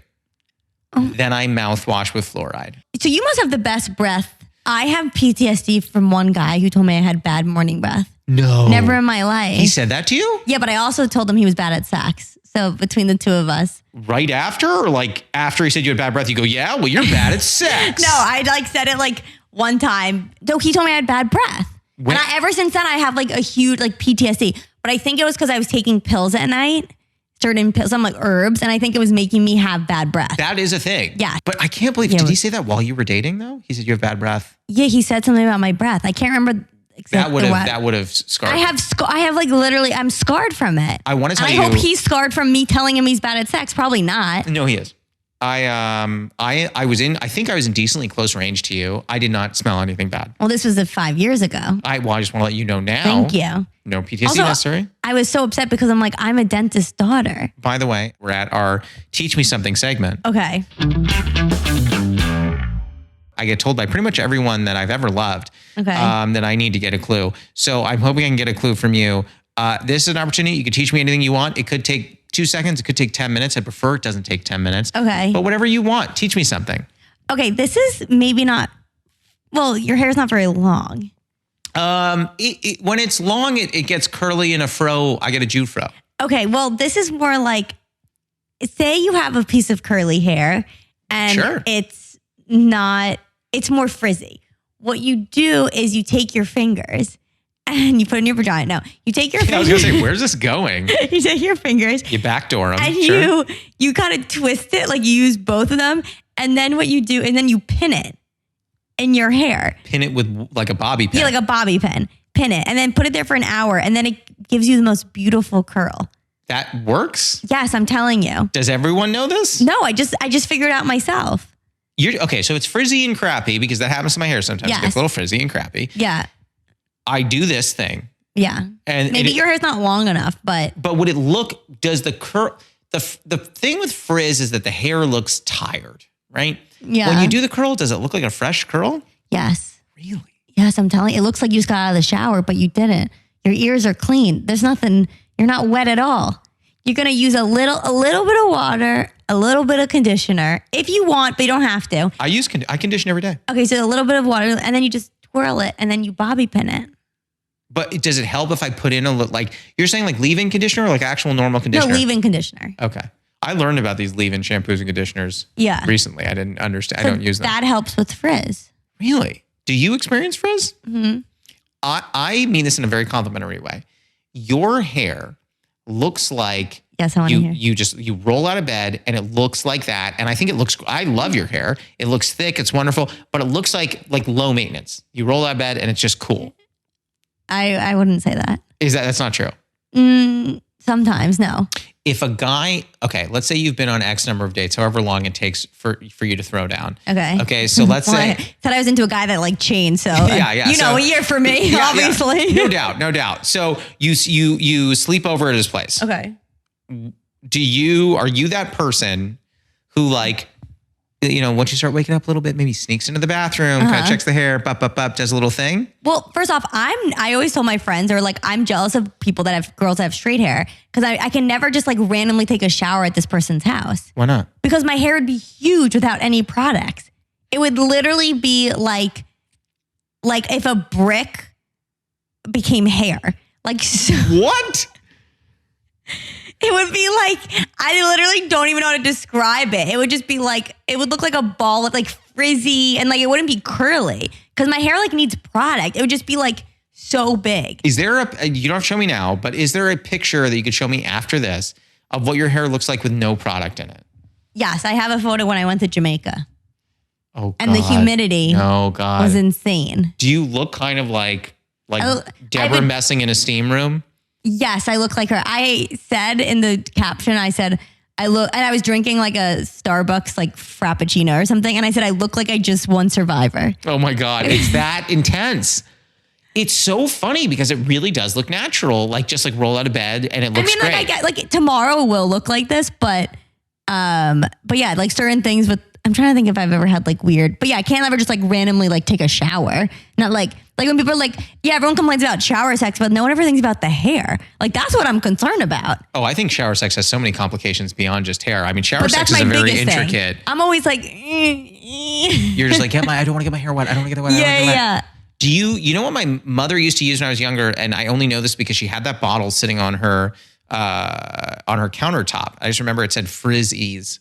Oh. Then I mouthwash with fluoride. So you must have the best breath. I have PTSD from one guy who told me I had bad morning breath. No. Never in my life. He said that to you? Yeah, but I also told him he was bad at sex. So between the two of us. Right after? Or like after he said you had bad breath, you go, yeah, well, you're bad at sex. No, I said it one time. So he told me I had bad breath. And ever since then, I have a huge PTSD. But I think it was because I was taking pills at night. Certain pills, some herbs, and I think it was making me have bad breath. That is a thing. Yeah. But I can't believe, did he say that while you were dating though? He said you have bad breath? Yeah, he said something about my breath. I can't remember exactly that would have scarred. I have literally, I'm scarred from it. I want to tell you. I hope he's scarred from me telling him he's bad at sex. Probably not. No, he is. I was in decently close range to you. I did not smell anything bad. Well, this was 5 years ago. I just want to let you know now. Thank you. No PTSD necessary. I was so upset because I'm a dentist's daughter. By the way, we're at our Teach Me Something segment. Okay. I get told by pretty much everyone that I've ever loved that I need to get a clue. So I'm hoping I can get a clue from you. This is an opportunity. You can teach me anything you want. It could take 2 seconds. It could take 10 minutes. I prefer it doesn't take 10 minutes. Okay. But whatever you want, teach me something. Okay. This is maybe not, well, your hair's not very long. When it's long, it gets curly in a fro. I get a Jew fro. Okay. Well, this is more say you have a piece of curly hair and it's more frizzy. What you do is you take your fingers and you put in your vagina. No, you take your fingers. I was going to say, where's this going? You take your fingers. You backdoor them. And you kind of twist it, you use both of them. And then what you do, and then you pin it in your hair. Pin it with a bobby pin. Yeah, like a bobby pin. Pin it and then put it there for an hour. And then it gives you the most beautiful curl. That works? Yes, I'm telling you. Does everyone know this? No, I just figured it out myself. Okay, so it's frizzy and crappy because that happens to my hair sometimes. Yes. It gets a little frizzy and crappy. Yeah. I do this thing. Yeah. And maybe your hair's not long enough, but would it look, does the curl, the thing with frizz is that the hair looks tired, right? Yeah. When you do the curl, does it look like a fresh curl? Yes. Really? Yes, I'm telling you. It looks like you just got out of the shower, but you didn't. Your ears are clean. There's nothing, you're not wet at all. You're going to use a little bit of water, a little bit of conditioner if you want, but you don't have to. I condition every day. Okay, so a little bit of water and then you just twirl it and then you bobby pin it. But does it help if I put in you're saying leave-in conditioner or actual normal conditioner? No, leave-in conditioner. Okay. I learned about these leave-in shampoos and conditioners recently. I didn't understand. So I don't use them. That helps with frizz. Really? Do you experience frizz? Mm-hmm. I mean this in a very complimentary way. Your hair looks like you roll out of bed and it looks like that. And I think I love your hair. It looks thick. It's wonderful, but it looks like low maintenance. You roll out of bed and it's just cool. I wouldn't say that. That's not true? Sometimes, no. If a guy, let's say you've been on X number of dates, however long it takes for you to throw down. Okay, so let's say. I said I was into a guy that chains, so yeah. A year for me, obviously. Yeah. No doubt. So you sleep over at his place. Okay. Are you that person who once you start waking up a little bit, maybe sneaks into the bathroom, kind of checks the hair, does a little thing? Well, first off, I always tell my friends, I'm jealous of people that have girls that have straight hair because I can never just randomly take a shower at this person's house. Why not? Because my hair would be huge without any products. It would literally be like if a brick became hair. What? It would be like, I literally don't even know how to describe it. It would just be like, it would look like a ball of like frizzy and like it wouldn't be curly because my hair like needs product. It would just be like so big. Is there you don't have to show me now, but is there a picture that you could show me after this of what your hair looks like with no product in it? Yes, I have a photo when I went to Jamaica. Oh, God. And the humidity was insane. Do you look kind of like Deborah Messing in a steam room? Yes, I look like her. I said in the caption, I said, I look, and I was drinking like a Starbucks like Frappuccino or something. And I said, I look like I just won Survivor. Oh my God. It's that intense. It's so funny because it really does look natural. Like just like roll out of bed and it looks great. Like I get like tomorrow will look like this, but yeah, like certain things with, I'm trying to think if I've ever had like weird, but yeah, I can't ever just like randomly like take a shower. Not like when people are like, yeah, everyone complains about shower sex, but no one ever thinks about the hair. Like that's what I'm concerned about. Oh, I think shower sex has so many complications beyond just hair. I mean, shower sex is a very intricate. I'm always like, you're just like, I don't want to get my hair wet. I don't want to get it wet. Yeah. Do you know what my mother used to use when I was younger? And I only know this because she had that bottle sitting on her countertop. I just remember it said Frizz-Ease.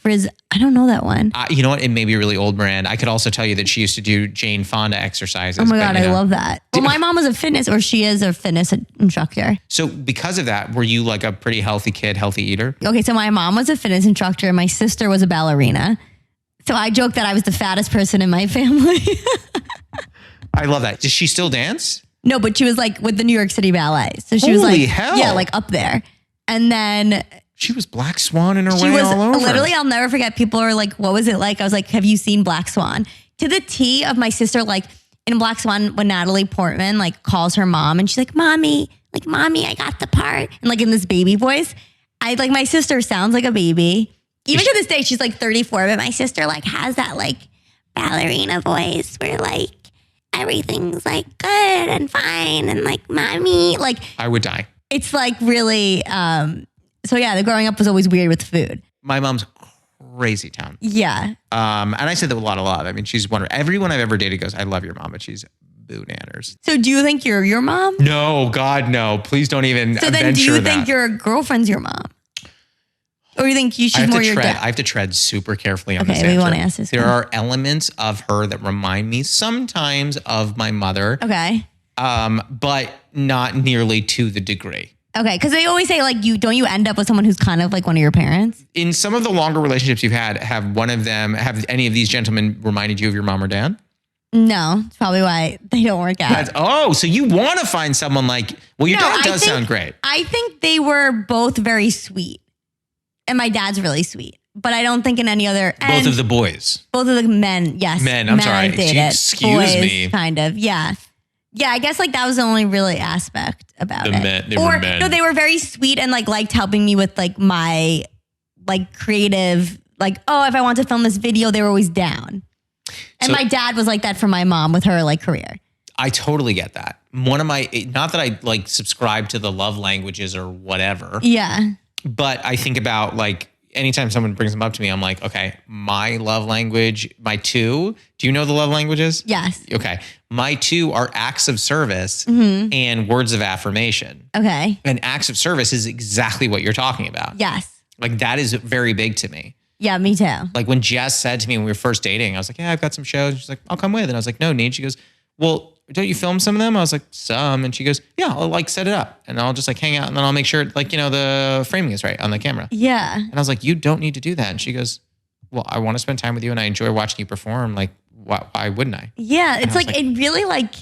I don't know that one. You know what? It may be a really old brand. I could also tell you that she used to do Jane Fonda exercises. Oh my God, I love that. Well, my mom was she is a fitness instructor. So because of that, were you like a pretty healthy kid, healthy eater? Okay, so my mom was a fitness instructor and my sister was a ballerina. So I joke that I was the fattest person in my family. I love that. Does she still dance? No, but she was like with the New York City Ballet. So she Holy was like, hell. Yeah, like up there. And then she was Black Swan in her way all over. Literally, I'll never forget. People are like, what was it like? I was like, have you seen Black Swan? To the T of my sister, like in Black Swan, when Natalie Portman like calls her mom and she's like, mommy, I got the part. And like in this baby voice, my sister sounds like a baby. Even to this day, she's like 34, but my sister like has that like ballerina voice where like everything's like good and fine and like mommy, like I would die. It's like really, so yeah, the growing up was always weird with food. My mom's crazy town. Yeah. And I said that with a lot of love. I mean, she's wonderful. Everyone I've ever dated goes, I love your mom, but she's boo-nanners. So do you think you're your mom? No, God, no. Please don't even venture that. So then do you think your girlfriend's your mom? Or you think she's more your dad? I have to tread super carefully on this answer. Okay, we want to ask this. There are elements of her that remind me sometimes of my mother. Okay. But not nearly to the degree. Okay, because they always say like don't you end up with someone who's kind of like one of your parents? In some of the longer relationships you've had, have any of these gentlemen reminded you of your mom or dad? No, it's probably why they don't work out. So you want to find someone like, well, your dad does sound great. I think they were both very sweet. And my dad's really sweet. But I don't think in any other... Both of the boys. Both of the men, yes. I'm sorry. Excuse me. Kind of, yeah. Yeah, I guess like that was the only really aspect about it. They were men. No, they were very sweet and like liked helping me with like my like creative, like, oh, if I want to film this video, they were always down. And my dad was like that for my mom with her like career. I totally get that. One of my, not that I like subscribe to the love languages or whatever. Yeah. But I think about like, anytime someone brings them up to me, I'm like, okay, my love language, my two, do you know the love languages? Yes. Okay. My two are acts of service and words of affirmation. Okay. And acts of service is exactly what you're talking about. Yes. Like that is very big to me. Yeah, me too. Like when Jess said to me when we were first dating, I was like, yeah, I've got some shows. And she's like, I'll come with. And I was like, no, Nate. She goes, well, don't you film some of them? I was like, some. And she goes, yeah, I'll like set it up and I'll just like hang out and then I'll make sure like, you know, the framing is right on the camera. Yeah. And I was like, you don't need to do that. And she goes, well, I want to spend time with you and I enjoy watching you perform. Like, why wouldn't I? Yeah. It's like, it really like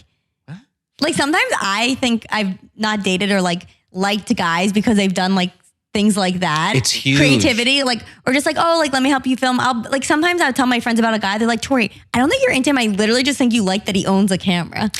sometimes I think I've not dated or like liked guys because they've done like things like that. It's huge. Creativity, like, or just like, oh, like, let me help you film. Sometimes I'll tell my friends about a guy. They're like, Tori, I don't think you're into him. I literally just think you like that he owns a camera.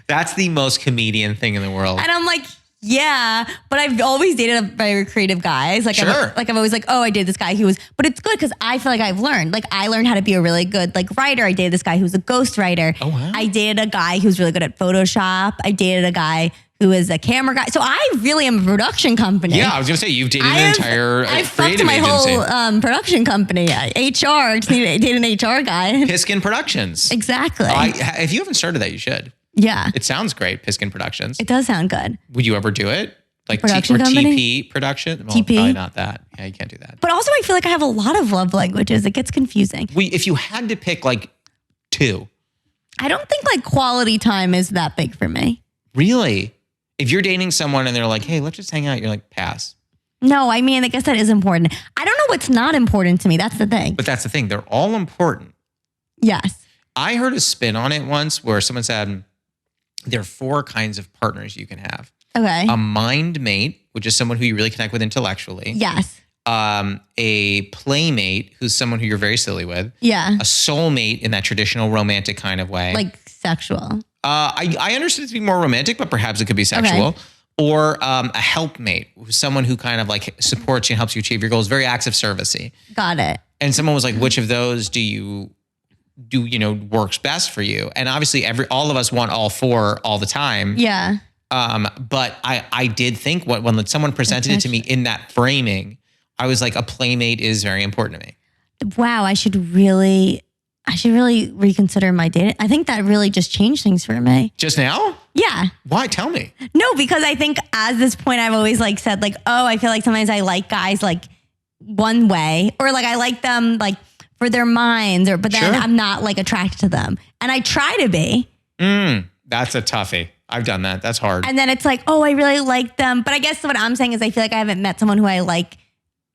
That's the most comedian thing in the world. And I'm like, yeah, but I've always dated very creative guys. Like, sure. I've always like, oh, I dated this guy who was, but it's good because I feel like I've learned. Like, I learned how to be a really good like writer. I dated this guy who's a ghost writer. Oh, wow. I dated a guy who's really good at Photoshop. I dated a guy who is a camera guy. So I really am a production company. Yeah, I was going to say, you've dated an entire I've creative fucked my agency. whole production company. HR, just need to date an HR guy. Piskin Productions. Exactly. If you haven't started that, you should. Yeah. It sounds great, Piskin Productions. It does sound good. Would you ever do it? Like production company? TP production? Well, TP? probably not that. Yeah, you can't do that. But also I feel like I have a lot of love languages. It gets confusing. If you had to pick like 2. I don't think like quality time is that big for me. Really? If you're dating someone and they're like, hey, let's just hang out, you're like, pass. No, I mean, I guess that is important. I don't know what's not important to me. That's the thing. But that's the thing. They're all important. Yes. I heard a spin on it once where someone said there are 4 kinds of partners you can have. Okay. A mind mate, which is someone who you really connect with intellectually. Yes. A playmate, who's someone who you're very silly with. Yeah. A soulmate in that traditional romantic kind of way. Like sexual. I understood it to be more romantic, but perhaps it could be sexual. Okay. Or a helpmate, who's someone who kind of like supports you and helps you achieve your goals, very acts of servicey. Got it. And someone was like, which of those do works best for you? And obviously all of us want all 4 all the time. Yeah. But I did think when someone presented it to me in that framing, I was like, a playmate is very important to me. Wow, I should really reconsider my dating. I think that really just changed things for me. Just now? Yeah. Why? Tell me. No, because I think at this point I've always like said like, oh, I feel like sometimes I like guys like one way, or like I like them like for their minds, but then I'm not like attracted to them. And I try to be. That's a toughie. I've done that. That's hard. And then it's like, oh, I really like them. But I guess what I'm saying is I feel like I haven't met someone who I like.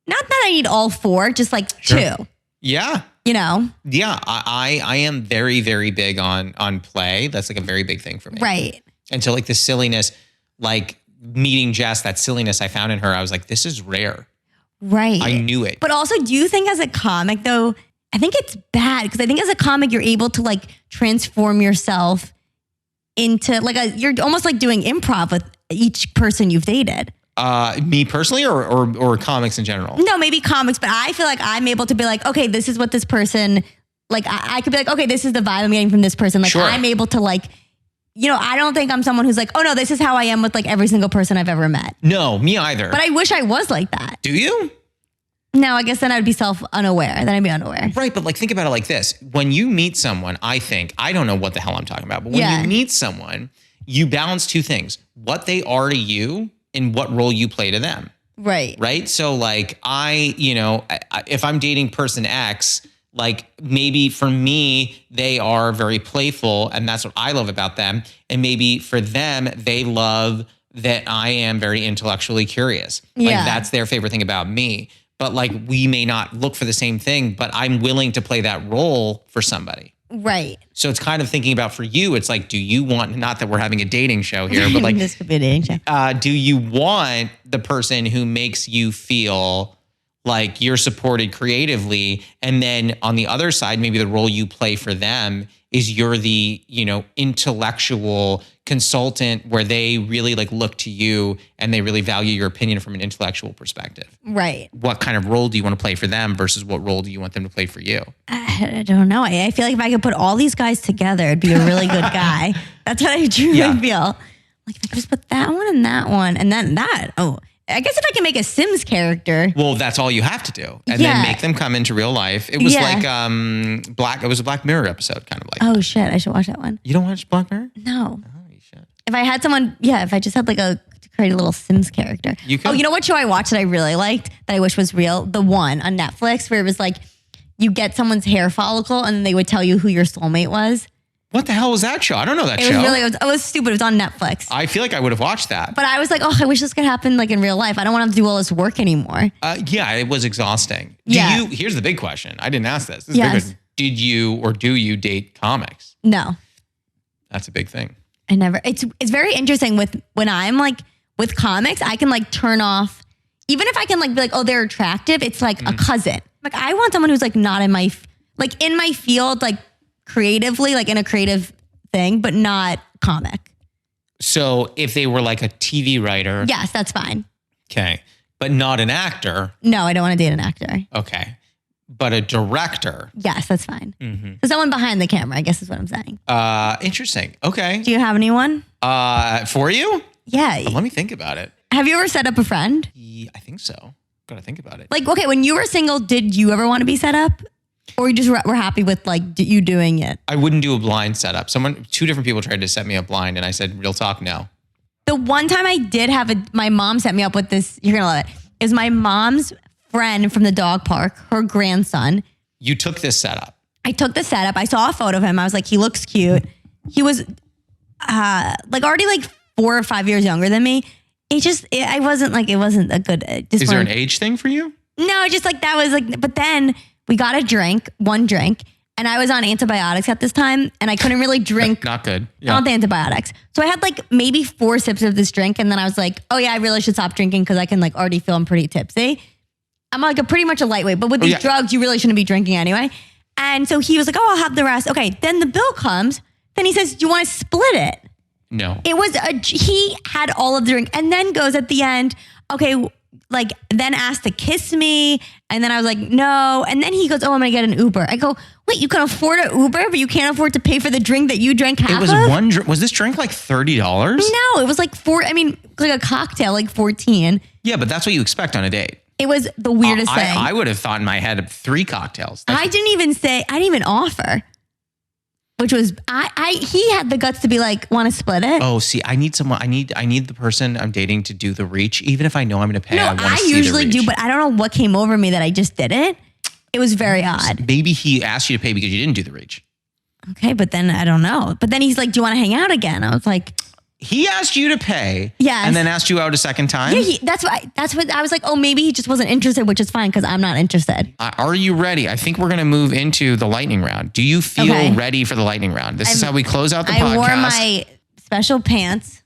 Not that I need all 4, just like 2. Yeah. You know? Yeah. I am very, very big on play. That's like a very big thing for me. Right. And so like the silliness, like meeting Jess, that silliness I found in her, I was like, this is rare. Right. I knew it. But also, do you think as a comic though, I think it's bad because I think as a comic, you're able to like transform yourself into like you're almost like doing improv with each person you've dated. Me personally or comics in general? No, maybe comics, but I feel like I'm able to be like, okay, this is what this person, like I could be like, okay, this is the vibe I'm getting from this person. Like I'm able to like, I don't think I'm someone who's like, oh no, this is how I am with like every single person I've ever met. No, me either. But I wish I was like that. Do you? No, I guess then I'd be unaware. Then I'd be unaware. Right, but like think about it like this. When you meet someone, I don't know what the hell I'm talking about, but when you meet someone, you balance 2 things. What they are to you and what role you play to them. Right. Right? So like if I'm dating person X, like maybe for me, they are very playful and that's what I love about them. And maybe for them, they love that I am very intellectually curious. Like that's their favorite thing about me. But like we may not look for the same thing, but I'm willing to play that role for somebody. Right. So it's kind of thinking about for you, it's like, do you want, not that we're having a dating show here, but like, this could be a dating show. Do you want the person who makes you feel like you're supported creatively? And then on the other side, maybe the role you play for them is you're the, intellectual consultant where they really like look to you and they really value your opinion from an intellectual perspective. Right. What kind of role do you want to play for them versus what role do you want them to play for you? I don't know. I feel like if I could put all these guys together, it'd be a really good guy. That's what I truly feel. Like if I could just put that one and then that. Oh, I guess if I can make a Sims character. Well, that's all you have to do. And then make them come into real life. It was like it was a Black Mirror episode, kind of like. Oh shit, I should watch that one. You don't watch Black Mirror? No. Oh, you should. If I had someone, if I just had like to create a little Sims character. You could. Oh, you know what show I watched that I really liked that I wish was real? The one on Netflix where it was like you get someone's hair follicle and then they would tell you who your soulmate was. What the hell was that show? I don't know that show. It was stupid. It was on Netflix. I feel like I would have watched that. But I was like, oh, I wish this could happen like in real life. I don't want to do all this work anymore. It was exhausting. Here's the big question. I didn't ask this. This is yes. a big question. Did you or do you date comics? No. That's a big thing. I never. It's very interesting when I'm like with comics, I can like turn off, even if I can like be like, oh, they're attractive. It's like a cousin. Like I want someone who's like not in my field, like creatively, like in a creative thing, but not comic. So if they were like a TV writer. Yes, that's fine. Okay. But not an actor. No, I don't want to date an actor. Okay. But a director. Yes, that's fine. Mm-hmm. So someone behind the camera, I guess is what I'm saying. Interesting. Okay. Do you have anyone? For you? Yeah. Let me think about it. Have you ever set up a friend? Yeah, I think so. Gotta think about it. Like, okay, when you were single, did you ever want to be set up? Or you just were happy with like you doing it? I wouldn't do a blind setup. Two different people tried to set me up blind and I said, real talk, no. The one time I did have my mom set me up with this, you're going to love it, is my mom's friend from the dog park, her grandson. You took this setup. I took the setup. I saw a photo of him. I was like, he looks cute. He was already like 4 or 5 years younger than me. It wasn't a good. Is there an age thing for you? No, just like that was like, but then we got one drink. And I was on antibiotics at this time, and I couldn't really drink. Not good. Yeah. Not the antibiotics. So I had like maybe 4 sips of this drink, and then I was like, oh yeah, I really should stop drinking because I can like already feel I'm pretty tipsy. I'm like pretty much a lightweight, but with these drugs, you really shouldn't be drinking anyway. And so he was like, oh, I'll have the rest. Okay, then the bill comes. Then he says, do you want to split it? No. He had all of the drink, and then goes at the end, okay, like then asked to kiss me. And then I was like, no. And then he goes, oh, I'm going to get an Uber. I go, wait, you can afford an Uber, but you can't afford to pay for the drink that you drank half of? It was one drink. Was this drink like $30? No, it was like like a cocktail, like 14. Yeah, but that's what you expect on a date. It was the weirdest thing. I would have thought in my head 3 cocktails. I didn't even offer. Which was, he had the guts to be like, want to split it? Oh, see, I need the person I'm dating to do the reach. Even if I know I'm going to pay, I want to see the reach. I usually do, but I don't know what came over me that I just didn't. It was very odd. Maybe he asked you to pay because you didn't do the reach. Okay, but then I don't know. But then he's like, do you want to hang out again? I was like... He asked you to pay, yes, and then asked you out a second time? Yeah, that's what I was like, oh, maybe he just wasn't interested, which is fine because I'm not interested. Are you ready? I think we're going to move into the lightning round. Do you feel ready for the lightning round? This is how we close out the podcast. I wore my special pants.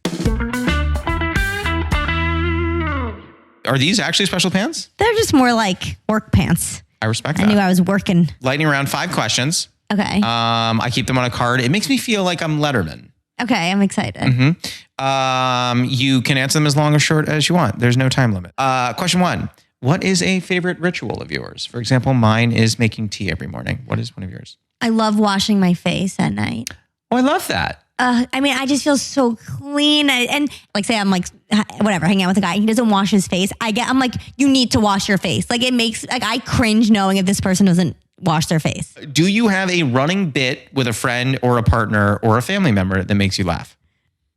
Are these actually special pants? They're just more like work pants. I respect that. I knew I was working. Lightning round, 5 questions. Okay. I keep them on a card. It makes me feel like I'm Letterman. Okay, I'm excited. Mm-hmm. You can answer them as long or short as you want. There's no time limit. Question 1. What is a favorite ritual of yours? For example, mine is making tea every morning. What is one of yours? I love washing my face at night. Oh, I love that. I just feel so clean. And like, say I'm like, whatever, hanging out with a guy, he doesn't wash his face. I'm like, you need to wash your face. Like it makes, like I cringe knowing if this person doesn't wash their face. Do you have a running bit with a friend or a partner or a family member that makes you laugh?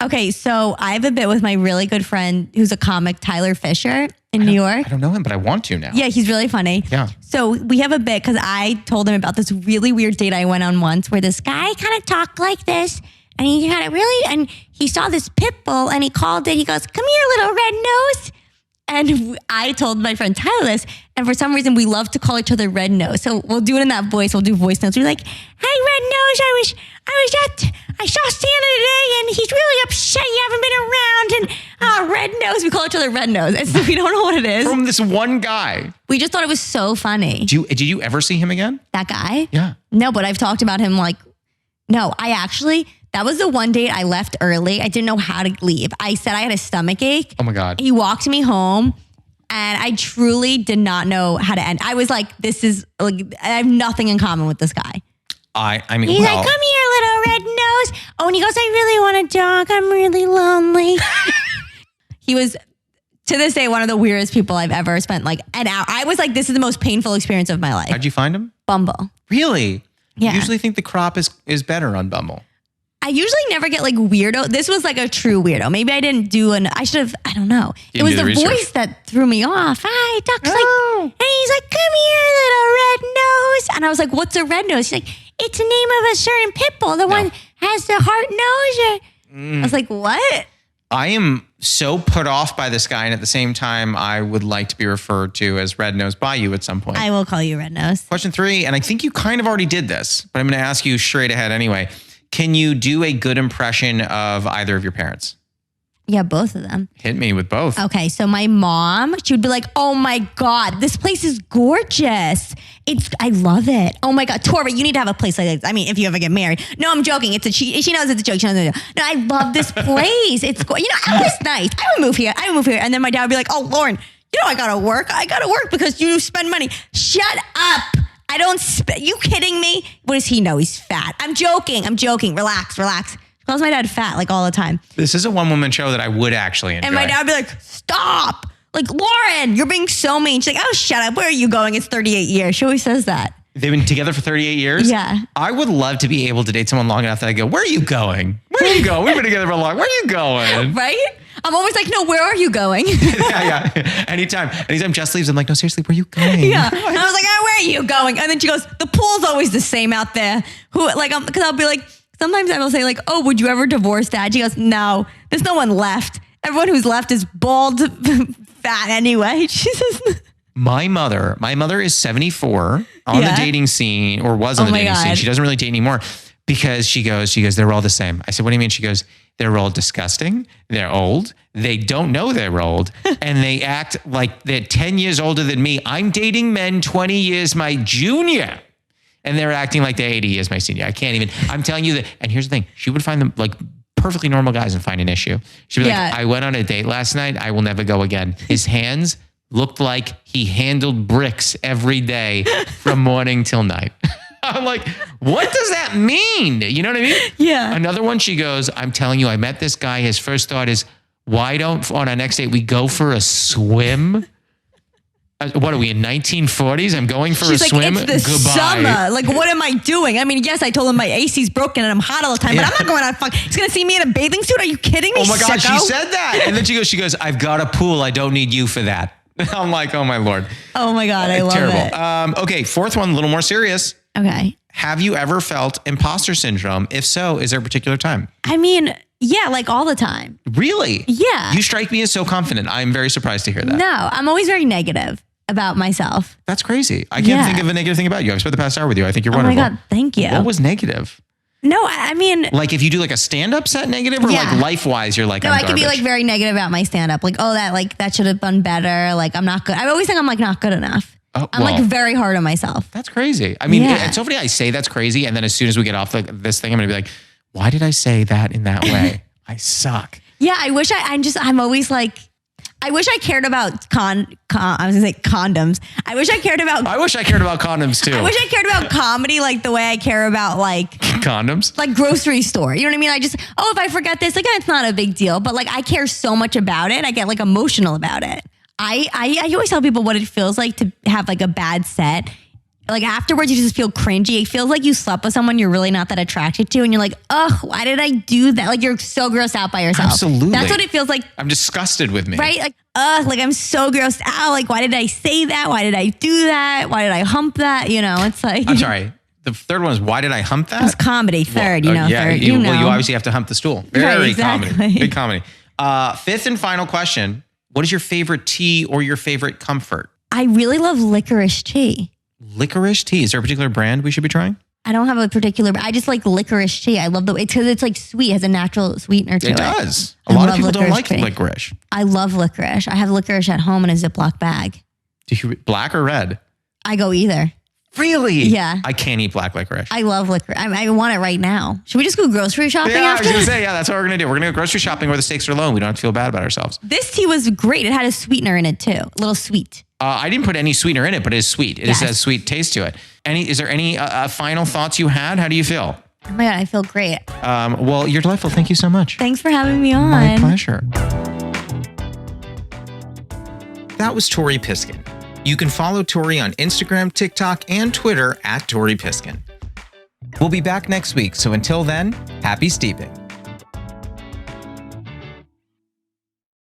Okay, so I have a bit with my really good friend who's a comic, Tyler Fisher in New York. I don't know him, but I want to now. Yeah, he's really funny. Yeah. So we have a bit because I told him about this really weird date I went on once where this guy kind of talked like this and he had and he saw this pit bull and he called it, he goes, come here, little red nose. And I told my friend Tyler this, and for some reason we love to call each other Red Nose. So we'll do it in that voice. We'll do voice notes. We're like, "Hey, Red Nose, I saw Santa today, and he's really upset you haven't been around." And Red Nose, we call each other Red Nose. And so we don't know what it is. From this one guy. We just thought it was so funny. Did you ever see him again? That guy? Yeah. No, but I've talked about him like, no, that was the one date I left early. I didn't know how to leave. I said I had a stomach ache. Oh my God. He walked me home and I truly did not know how to end. I was like, this is like, I have nothing in common with this guy. I mean, he's like, come here, little red nose. Oh, and he goes, I really want a dog. I'm really lonely. He was, to this day, one of the weirdest people I've ever spent like an hour. I was like, this is the most painful experience of my life. How'd you find him? Bumble. Really? Yeah. I usually think the crop is better on Bumble. I usually never get like weirdo. This was like a true weirdo. Maybe I didn't do I should have, I don't know. It was the voice that threw me off. Hi, Duck's like, and he's like, come here, little red nose. And I was like, what's a red nose? He's like, it's the name of a certain pit bull. The one has the heart nose. I was like, what? I am so put off by this guy. And at the same time, I would like to be referred to as Red Nose by you at some point. I will call you Red Nose. Question 3. And I think you kind of already did this, but I'm going to ask you straight ahead anyway. Can you do a good impression of either of your parents? Yeah, both of them. Hit me with both. Okay, so my mom, she would be like, oh my God, this place is gorgeous. I love it. Oh my God, Tori, you need to have a place like this. I mean, if you ever get married. No, I'm joking. She knows it's a joke. She knows it's a joke. No, I love this place. It's, I was nice. I would move here. And then my dad would be like, oh, Lauren, I gotta work. I gotta work because you spend money. Shut up. I don't you kidding me? What does he know? He's fat. I'm joking. Relax. She calls my dad fat like all the time. This is a one-woman show that I would actually enjoy. And my dad would be like, stop. Like, Lauren, you're being so mean. She's like, oh, shut up. Where are you going? It's 38 years. She always says that. They've been together for 38 years? Yeah. I would love to be able to date someone long enough that I go, where are you going? Where are you going? We've been together for long. Where are you going? Right? I'm always like, no, where are you going? yeah. Anytime Jess leaves, I'm like, no, seriously, where are you going? Yeah. And I was like, oh, where are you going? And then she goes, the pool's always the same out there. Because I'll be like, sometimes I will say like, oh, would you ever divorce Dad? She goes, no, there's no one left. Everyone who's left is bald, fat anyway. She says. My mother is 74 on the dating scene, or was on the dating scene. She doesn't really date anymore because she goes, they're all the same. I said, what do you mean? She goes, they're all disgusting. They're old. They don't know they're old. And they act like they're 10 years older than me. I'm dating men 20 years my junior. And they're acting like they're 80 years my senior. I can't even, I'm telling you that. And here's the thing. She would find them like perfectly normal guys and find an issue. She'd be like, I went on a date last night. I will never go again. His hands looked like he handled bricks every day from morning till night. I'm like, what does that mean? You know what I mean? Yeah. Another one, she goes, I'm telling you, I met this guy. His first thought is, why don't, on our next date, we go for a swim? What are we in 1940s? I'm going for a swim. It's the summer. Like, what am I doing? I mean, yes, I told him my AC's broken and I'm hot all the time, but I'm not going out fuck. He's going to see me in a bathing suit. Are you kidding me? Oh my God, sicko? she said that. And then she goes, I've got a pool. I don't need you for that. I'm like, oh my Lord. Oh my God, I love it. Okay, fourth one, a little more serious. Okay. Have you ever felt imposter syndrome? If so, is there a particular time? I mean, yeah, like all the time. Really? Yeah. You strike me as so confident. I'm very surprised to hear that. No, I'm always very negative about myself. That's crazy. I can't think of a negative thing about you. I've spent the past hour with you. I think you're wonderful. Oh my God, thank you. What was negative? No, I mean... Like if you do like a stand-up set negative or like life-wise, you're like, no, I can be like very negative about my stand-up. Like, oh, that should have done better. Like, I'm not good. I always think I'm like not good enough. I'm like very hard on myself. That's crazy. I mean, it's so funny I say that's crazy. And then as soon as we get off this thing, I'm going to be like, why did I say that in that way? I suck. Yeah, I wish I'm always like... I wish I cared about I was gonna say condoms. I wish I cared about condoms too. I wish I cared about comedy like the way I care about like condoms. Like grocery store. You know what I mean? I just, if I forget this, like it's not a big deal. But like I care so much about it. I get like emotional about it. I always tell people what it feels like to have like a bad set. Like afterwards, you just feel cringy. It feels like you slept with someone you're really not that attracted to. And you're like, oh, why did I do that? Like you're so grossed out by yourself. Absolutely. That's what it feels like. I'm disgusted with me. Right? Like, like I'm so grossed out. Like, why did I say that? Why did I do that? Why did I hump that? You know, it's like. I'm sorry. The third one is, why did I hump that? It's comedy. Third, third. Well, you obviously have to hump the stool. Very comedy. Big comedy. Fifth and final question. What is your favorite tea or your favorite comfort? I really love licorice tea. Licorice tea. Is there a particular brand we should be trying? I don't have a particular, I just like licorice tea. I love it's because it's like sweet. It has a natural sweetener to it. It does. A lot of people don't like licorice. I love licorice. I have licorice at home in a Ziploc bag. Do you black or red? I go either. Really? Yeah. I can't eat black licorice. I love licorice. I want it right now. Should we just go grocery shopping after? I was going to say, that's what we're going to do. We're going to go grocery shopping where the stakes are low and we don't have to feel bad about ourselves. This tea was great. It had a sweetener in it too. A little sweet. I didn't put any sweetener in it, but it is sweet. It just has sweet taste to it. Is there any final thoughts you had? How do you feel? Oh my God, I feel great. Well, you're delightful. Thank you so much. Thanks for having me on. My pleasure. That was Tori Piskin. You can follow Tori on Instagram, TikTok, and Twitter @Tori Piskin. We'll be back next week, so until then, happy steeping.